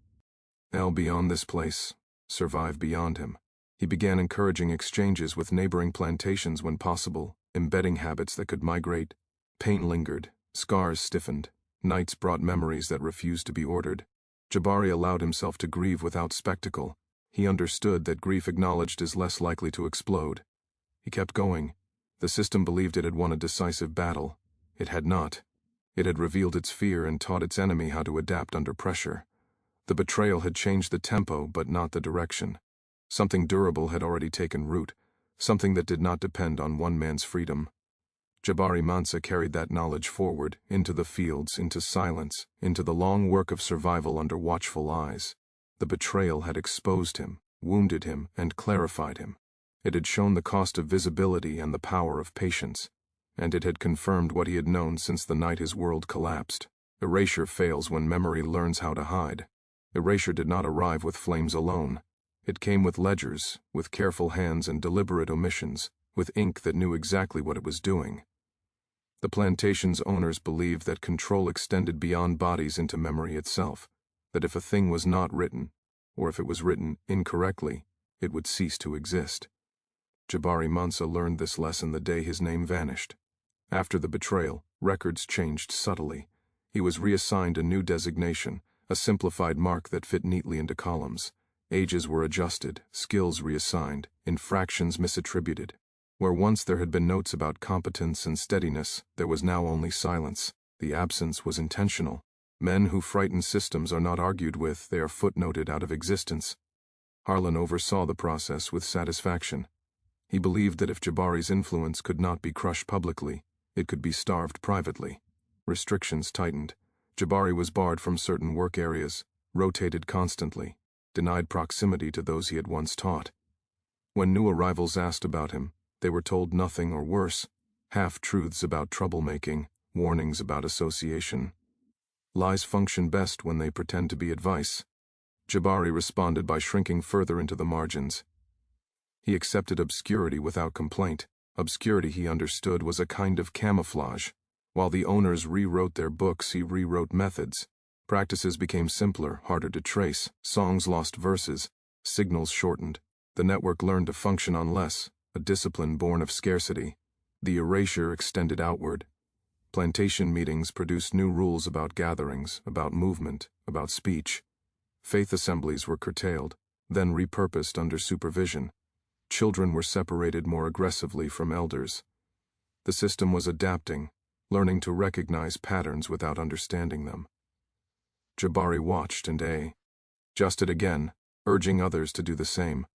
beyond this place, survive beyond him. He began encouraging exchanges with neighboring plantations when possible, embedding habits that could migrate. Pain lingered, scars stiffened, nights brought memories that refused to be ordered. Jabari allowed himself to grieve without spectacle. He understood that grief acknowledged is less likely to explode. He kept going. The system believed it had won a decisive battle. It had not. It had revealed its fear and taught its enemy how to adapt under pressure. The betrayal had changed the tempo, but not the direction. Something durable had already taken root, something that did not depend on one man's freedom. Jabari Mansa carried that knowledge forward, into the fields, into silence, into the long work of survival under watchful eyes. The betrayal had exposed him, wounded him, and clarified him. It had shown the cost of visibility and the power of patience, and it had confirmed what he had known since the night his world collapsed. Erasure fails when memory learns how to hide. Erasure did not arrive with flames alone. It came with ledgers, with careful hands and deliberate omissions, with ink that knew exactly what it was doing. The plantation's owners believed that control extended beyond bodies into memory itself, that if a thing was not written, or if it was written incorrectly, it would cease to exist. Jabari Mansa learned this lesson the day his name vanished. After the betrayal, records changed subtly. He was reassigned a new designation, a simplified mark that fit neatly into columns. Ages were adjusted, skills reassigned, infractions misattributed. Where once there had been notes about competence and steadiness, there was now only silence. The absence was intentional. Men who frighten systems are not argued with, they are footnoted out of existence. Harlan oversaw the process with satisfaction. He believed that if Jabari's influence could not be crushed publicly, it could be starved privately. Restrictions tightened. Jabari was barred from certain work areas, rotated constantly, denied proximity to those he had once taught. When new arrivals asked about him, they were told nothing or worse, half-truths about troublemaking, warnings about association. Lies function best when they pretend to be advice. Jabari responded by shrinking further into the margins. He accepted obscurity without complaint. Obscurity, he understood, was a kind of camouflage. While the owners rewrote their books, he rewrote methods. Practices became simpler, harder to trace. Songs lost verses. Signals shortened. The network learned to function on less, a discipline born of scarcity. The erasure extended outward. Plantation meetings produced new rules about gatherings, about movement, about speech. Faith assemblies were curtailed, then repurposed under supervision. Children were separated more aggressively from elders. The system was adapting, learning to recognize patterns without understanding them. Jabari watched and adjusted again, urging others to do the same.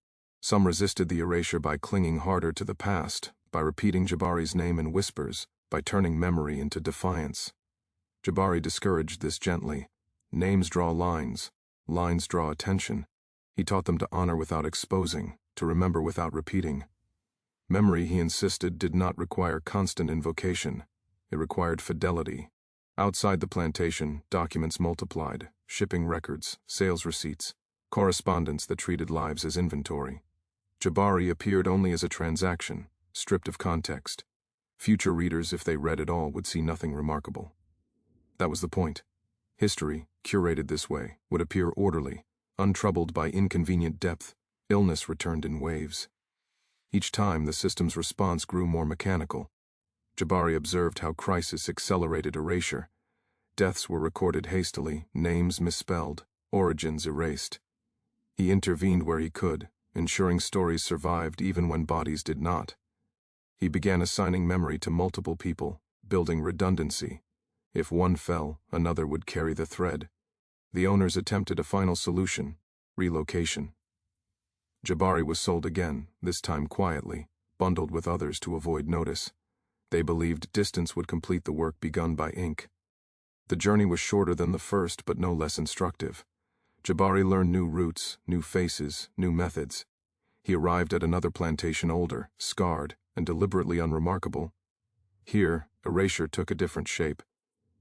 Some resisted the erasure by clinging harder to the past, by repeating Jabari's name in whispers, by turning memory into defiance. Jabari discouraged this gently. Names draw lines. Lines draw attention. He taught them to honor without exposing, to remember without repeating. Memory, he insisted, did not require constant invocation. It required fidelity. Outside the plantation, documents multiplied, shipping records, sales receipts, correspondence that treated lives as inventory. Jabari appeared only as a transaction, stripped of context. Future readers, if they read it all, would see nothing remarkable. That was the point. History, curated this way, would appear orderly, untroubled by inconvenient depth. Illness returned in waves. Each time, the system's response grew more mechanical. Jabari observed how crisis accelerated erasure. Deaths were recorded hastily, names misspelled, origins erased. He intervened where he could, ensuring stories survived even when bodies did not. He began assigning memory to multiple people, building redundancy. If one fell, another would carry the thread. The owners attempted a final solution: relocation. Jabari was sold again, this time quietly, bundled with others to avoid notice. They believed distance would complete the work begun by ink. The journey was shorter than the first, but no less instructive. Jabari learned new routes, new faces, new methods. He arrived at another plantation older, scarred, and deliberately unremarkable. Here, erasure took a different shape.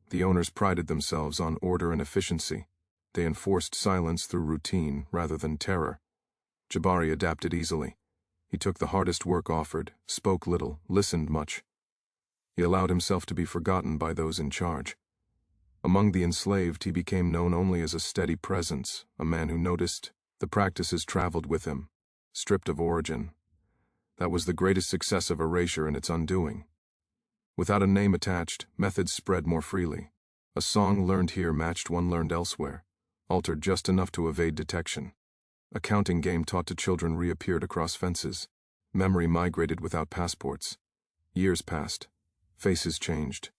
The owners prided themselves on order and efficiency. They enforced silence through routine rather than terror. Jabari adapted easily. He took the hardest work offered, spoke little, listened much. He allowed himself to be forgotten by those in charge. Among the enslaved, he became known only as a steady presence, a man who noticed. The practices traveled with him, stripped of origin. That was the greatest success of erasure and its undoing. Without a name attached, methods spread more freely. A song learned here matched one learned elsewhere, altered just enough to evade detection. A counting game taught to children reappeared across fences. Memory migrated without passports. Years passed. Faces changed.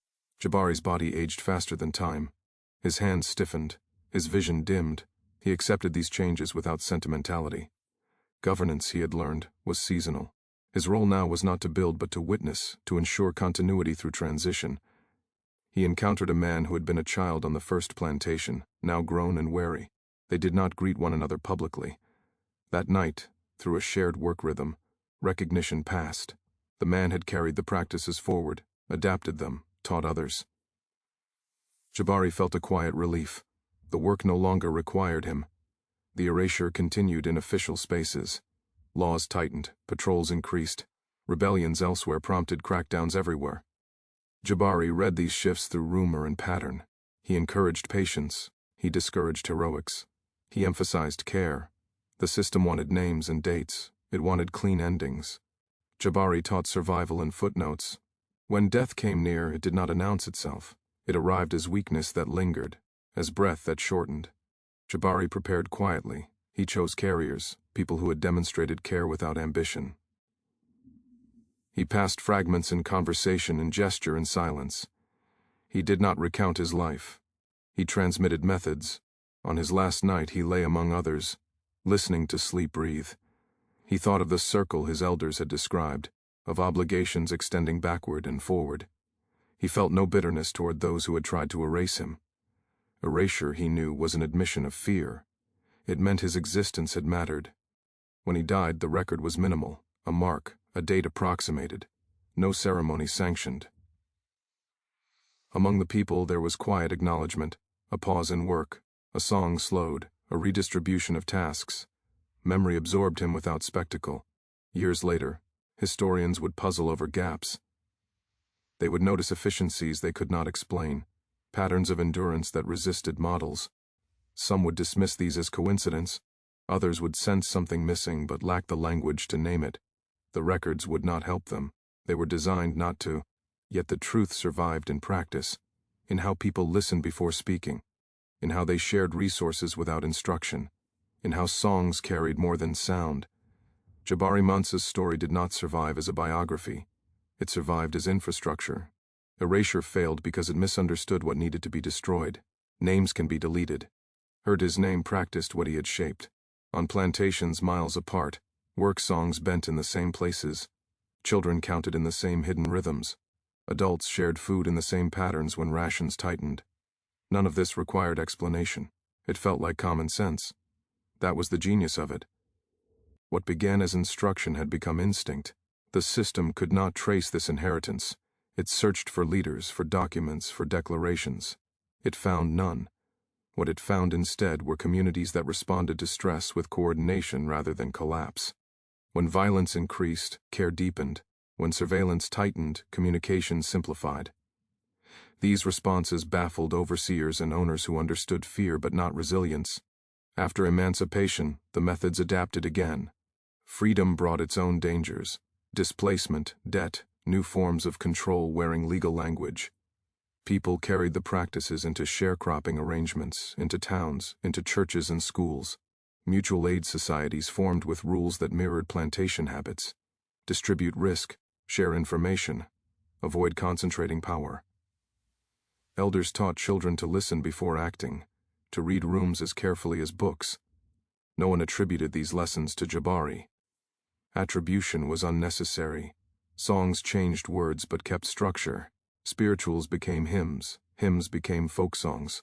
Jabari's body aged faster than time. His hands stiffened. His vision dimmed. He accepted these changes without sentimentality. Governance, he had learned, was seasonal. His role now was not to build but to witness, to ensure continuity through transition. He encountered a man who had been a child on the first plantation, now grown and wary. They did not greet one another publicly. That night, through a shared work rhythm, recognition passed. The man had carried the practices forward, adapted them, taught others. Jabari felt a quiet relief. The work no longer required him. The erasure continued in official spaces. Laws tightened, patrols increased. Rebellions elsewhere prompted crackdowns everywhere. Jabari read these shifts through rumor and pattern. He encouraged patience. He discouraged heroics. He emphasized care. The system wanted names and dates. It wanted clean endings. Jabari taught survival in footnotes. When death came near, it did not announce itself. It arrived as weakness that lingered, as breath that shortened. Jabari prepared quietly. He chose carriers, people who had demonstrated care without ambition. He passed fragments in conversation and gesture and silence. He did not recount his life. He transmitted methods. On his last night he lay among others, listening to sleep breathe. He thought of the circle his elders had described, of obligations extending backward and forward. He felt no bitterness toward those who had tried to erase him. Erasure, he knew, was an admission of fear. It meant his existence had mattered. When he died, the record was minimal, a mark, a date approximated, no ceremony sanctioned. Among the people there was quiet acknowledgement, a pause in work, a song slowed, a redistribution of tasks. Memory absorbed him without spectacle. Years later, historians would puzzle over gaps. They would notice efficiencies they could not explain, patterns of endurance that resisted models. Some would dismiss these as coincidence. Others would sense something missing but lack the language to name it. The records would not help them. They were designed not to. Yet the truth survived in practice, in how people listened before speaking, in how they shared resources without instruction, in how songs carried more than sound. Jabari Mansa's story did not survive as a biography. It survived as infrastructure. Erasure failed because it misunderstood what needed to be destroyed. Names can be deleted. Heard his name practiced what he had shaped. On plantations miles apart, work songs bent in the same places. Children counted in the same hidden rhythms. Adults shared food in the same patterns when rations tightened. None of this required explanation. It felt like common sense. That was the genius of it. What began as instruction had become instinct. The system could not trace this inheritance. It searched for leaders, for documents, for declarations. It found none. What it found instead were communities that responded to stress with coordination rather than collapse. When violence increased, care deepened. When surveillance tightened, communication simplified. These responses baffled overseers and owners who understood fear but not resilience. After emancipation, the methods adapted again. Freedom brought its own dangers: displacement, debt, new forms of control wearing legal language. People carried the practices into sharecropping arrangements, into towns, into churches and schools. Mutual aid societies formed with rules that mirrored plantation habits. Distribute risk, share information, avoid concentrating power. Elders taught children to listen before acting, to read rooms as carefully as books. No one attributed these lessons to Jabari. Attribution was unnecessary. Songs changed words but kept structure. Spirituals became hymns, hymns became folk songs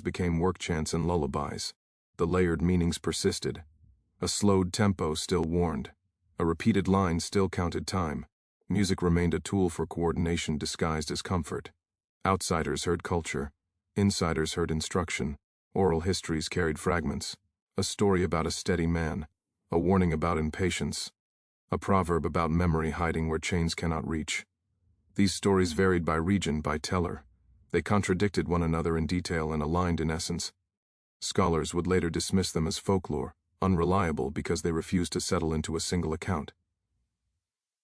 became work chants and lullabies. The layered meanings persisted. A slowed tempo still warned. A repeated line still counted time. Music remained a tool for coordination disguised as comfort. Outsiders heard culture. Insiders heard instruction. Oral histories carried fragments. A story about a steady man. A warning about impatience. A proverb about memory hiding where chains cannot reach. These stories varied by region, by teller. They contradicted one another in detail and aligned in essence. Scholars would later dismiss them as folklore, unreliable because they refused to settle into a single account.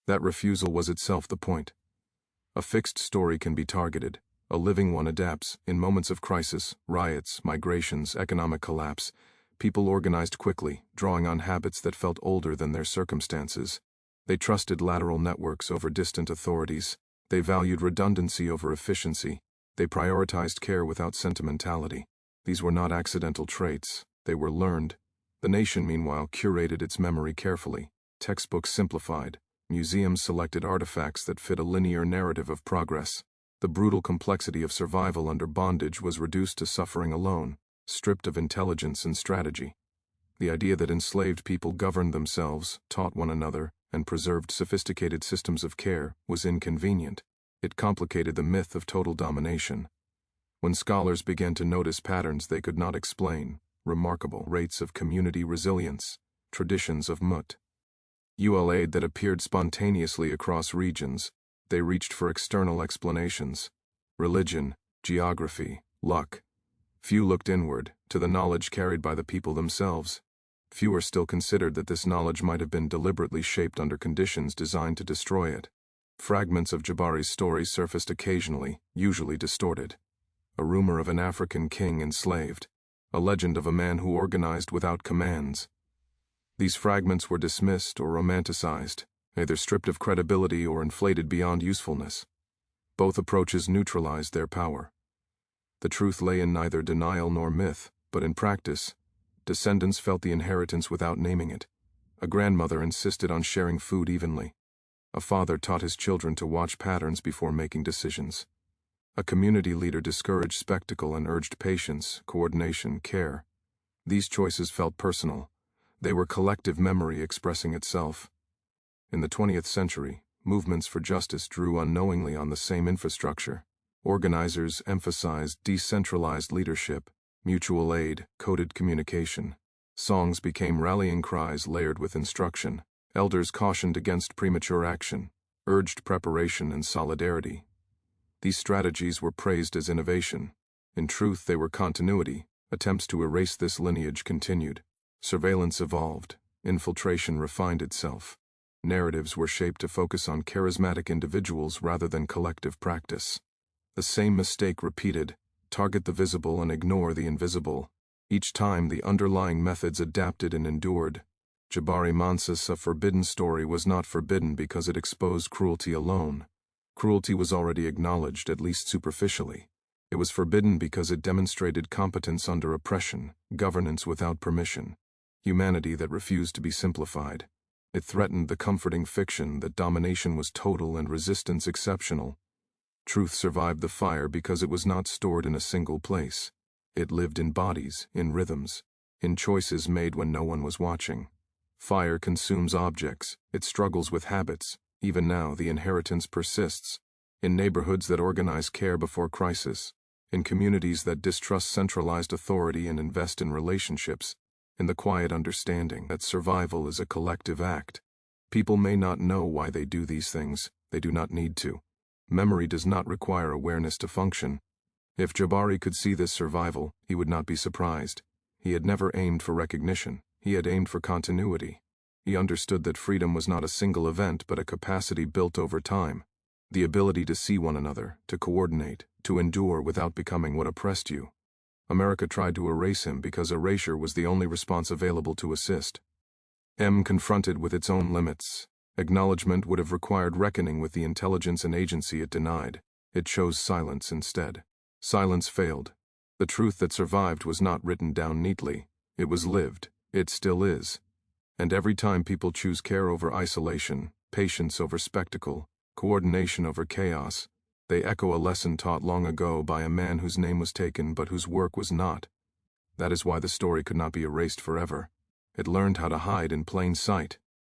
That refusal was itself the point. A fixed story can be targeted. A living one adapts. In moments of crisis, riots, migrations, economic collapse, people organized quickly, drawing on habits that felt older than their circumstances. They trusted lateral networks over distant authorities. They valued redundancy over efficiency. They prioritized care without sentimentality. These were not accidental traits. They were learned. The nation, meanwhile, curated its memory carefully. Textbooks simplified. Museums selected artifacts that fit a linear narrative of progress. The brutal complexity of survival under bondage was reduced to suffering alone, stripped of intelligence and strategy. The idea that enslaved people governed themselves, taught one another, and preserved sophisticated systems of care was inconvenient. It complicated the myth of total domination. When scholars began to notice patterns they could not explain, remarkable rates of community resilience, traditions of aid that appeared spontaneously across regions, they reached for external explanations. Religion, geography, luck. Few looked inward, to the knowledge carried by the people themselves. Fewer still considered that this knowledge might have been deliberately shaped under conditions designed to destroy it. Fragments of Jabari's story surfaced occasionally, usually distorted. A rumor of an African king enslaved. A legend of a man who organized without commands. These fragments were dismissed or romanticized, either stripped of credibility or inflated beyond usefulness. Both approaches neutralized their power. The truth lay in neither denial nor myth, but in practice. Descendants felt the inheritance without naming it. A grandmother insisted on sharing food evenly. A father taught his children to watch patterns before making decisions. A community leader discouraged spectacle and urged patience, coordination, care. These choices felt personal. They were collective memory expressing itself. In the 20th century, movements for justice drew unknowingly on the same infrastructure. Organizers emphasized decentralized leadership, mutual aid, coded communication. Songs became rallying cries layered with instruction. Elders cautioned against premature action, urged preparation and solidarity. These strategies were praised as innovation. In truth, they were continuity. Attempts to erase this lineage continued. Surveillance evolved. Infiltration refined itself. Narratives were shaped to focus on charismatic individuals rather than collective practice. The same mistake repeated: target the visible and ignore the invisible. Each time the underlying methods adapted and endured. Jabari Mansa's A Forbidden Story was not forbidden because it exposed cruelty alone. Cruelty was already acknowledged, at least superficially. It was forbidden because it demonstrated competence under oppression, governance without permission, humanity that refused to be simplified. It threatened the comforting fiction that domination was total and resistance exceptional. Truth survived the fire because it was not stored in a single place. It lived in bodies, in rhythms, in choices made when no one was watching. Fire consumes objects, it struggles with habits. Even now, the inheritance persists. In neighborhoods that organize care before crisis, in communities that distrust centralized authority and invest in relationships, in the quiet understanding that survival is a collective act. People may not know why they do these things, they do not need to. Memory does not require awareness to function. If Jabari could see this survival, he would not be surprised. He had never aimed for recognition, he had aimed for continuity. He understood that freedom was not a single event but a capacity built over time. The ability to see one another, to coordinate, to endure without becoming what oppressed you. America tried to erase him because erasure was the only response available to assist. Confronted with its own limits. Acknowledgement would have required reckoning with the intelligence and agency it denied. It chose silence instead. Silence failed. The truth that survived was not written down neatly. It was lived. It still is. And every time people choose care over isolation, patience over spectacle, coordination over chaos, they echo a lesson taught long ago by a man whose name was taken but whose work was not. That is why the story could not be erased forever. It learned how to hide in plain sight.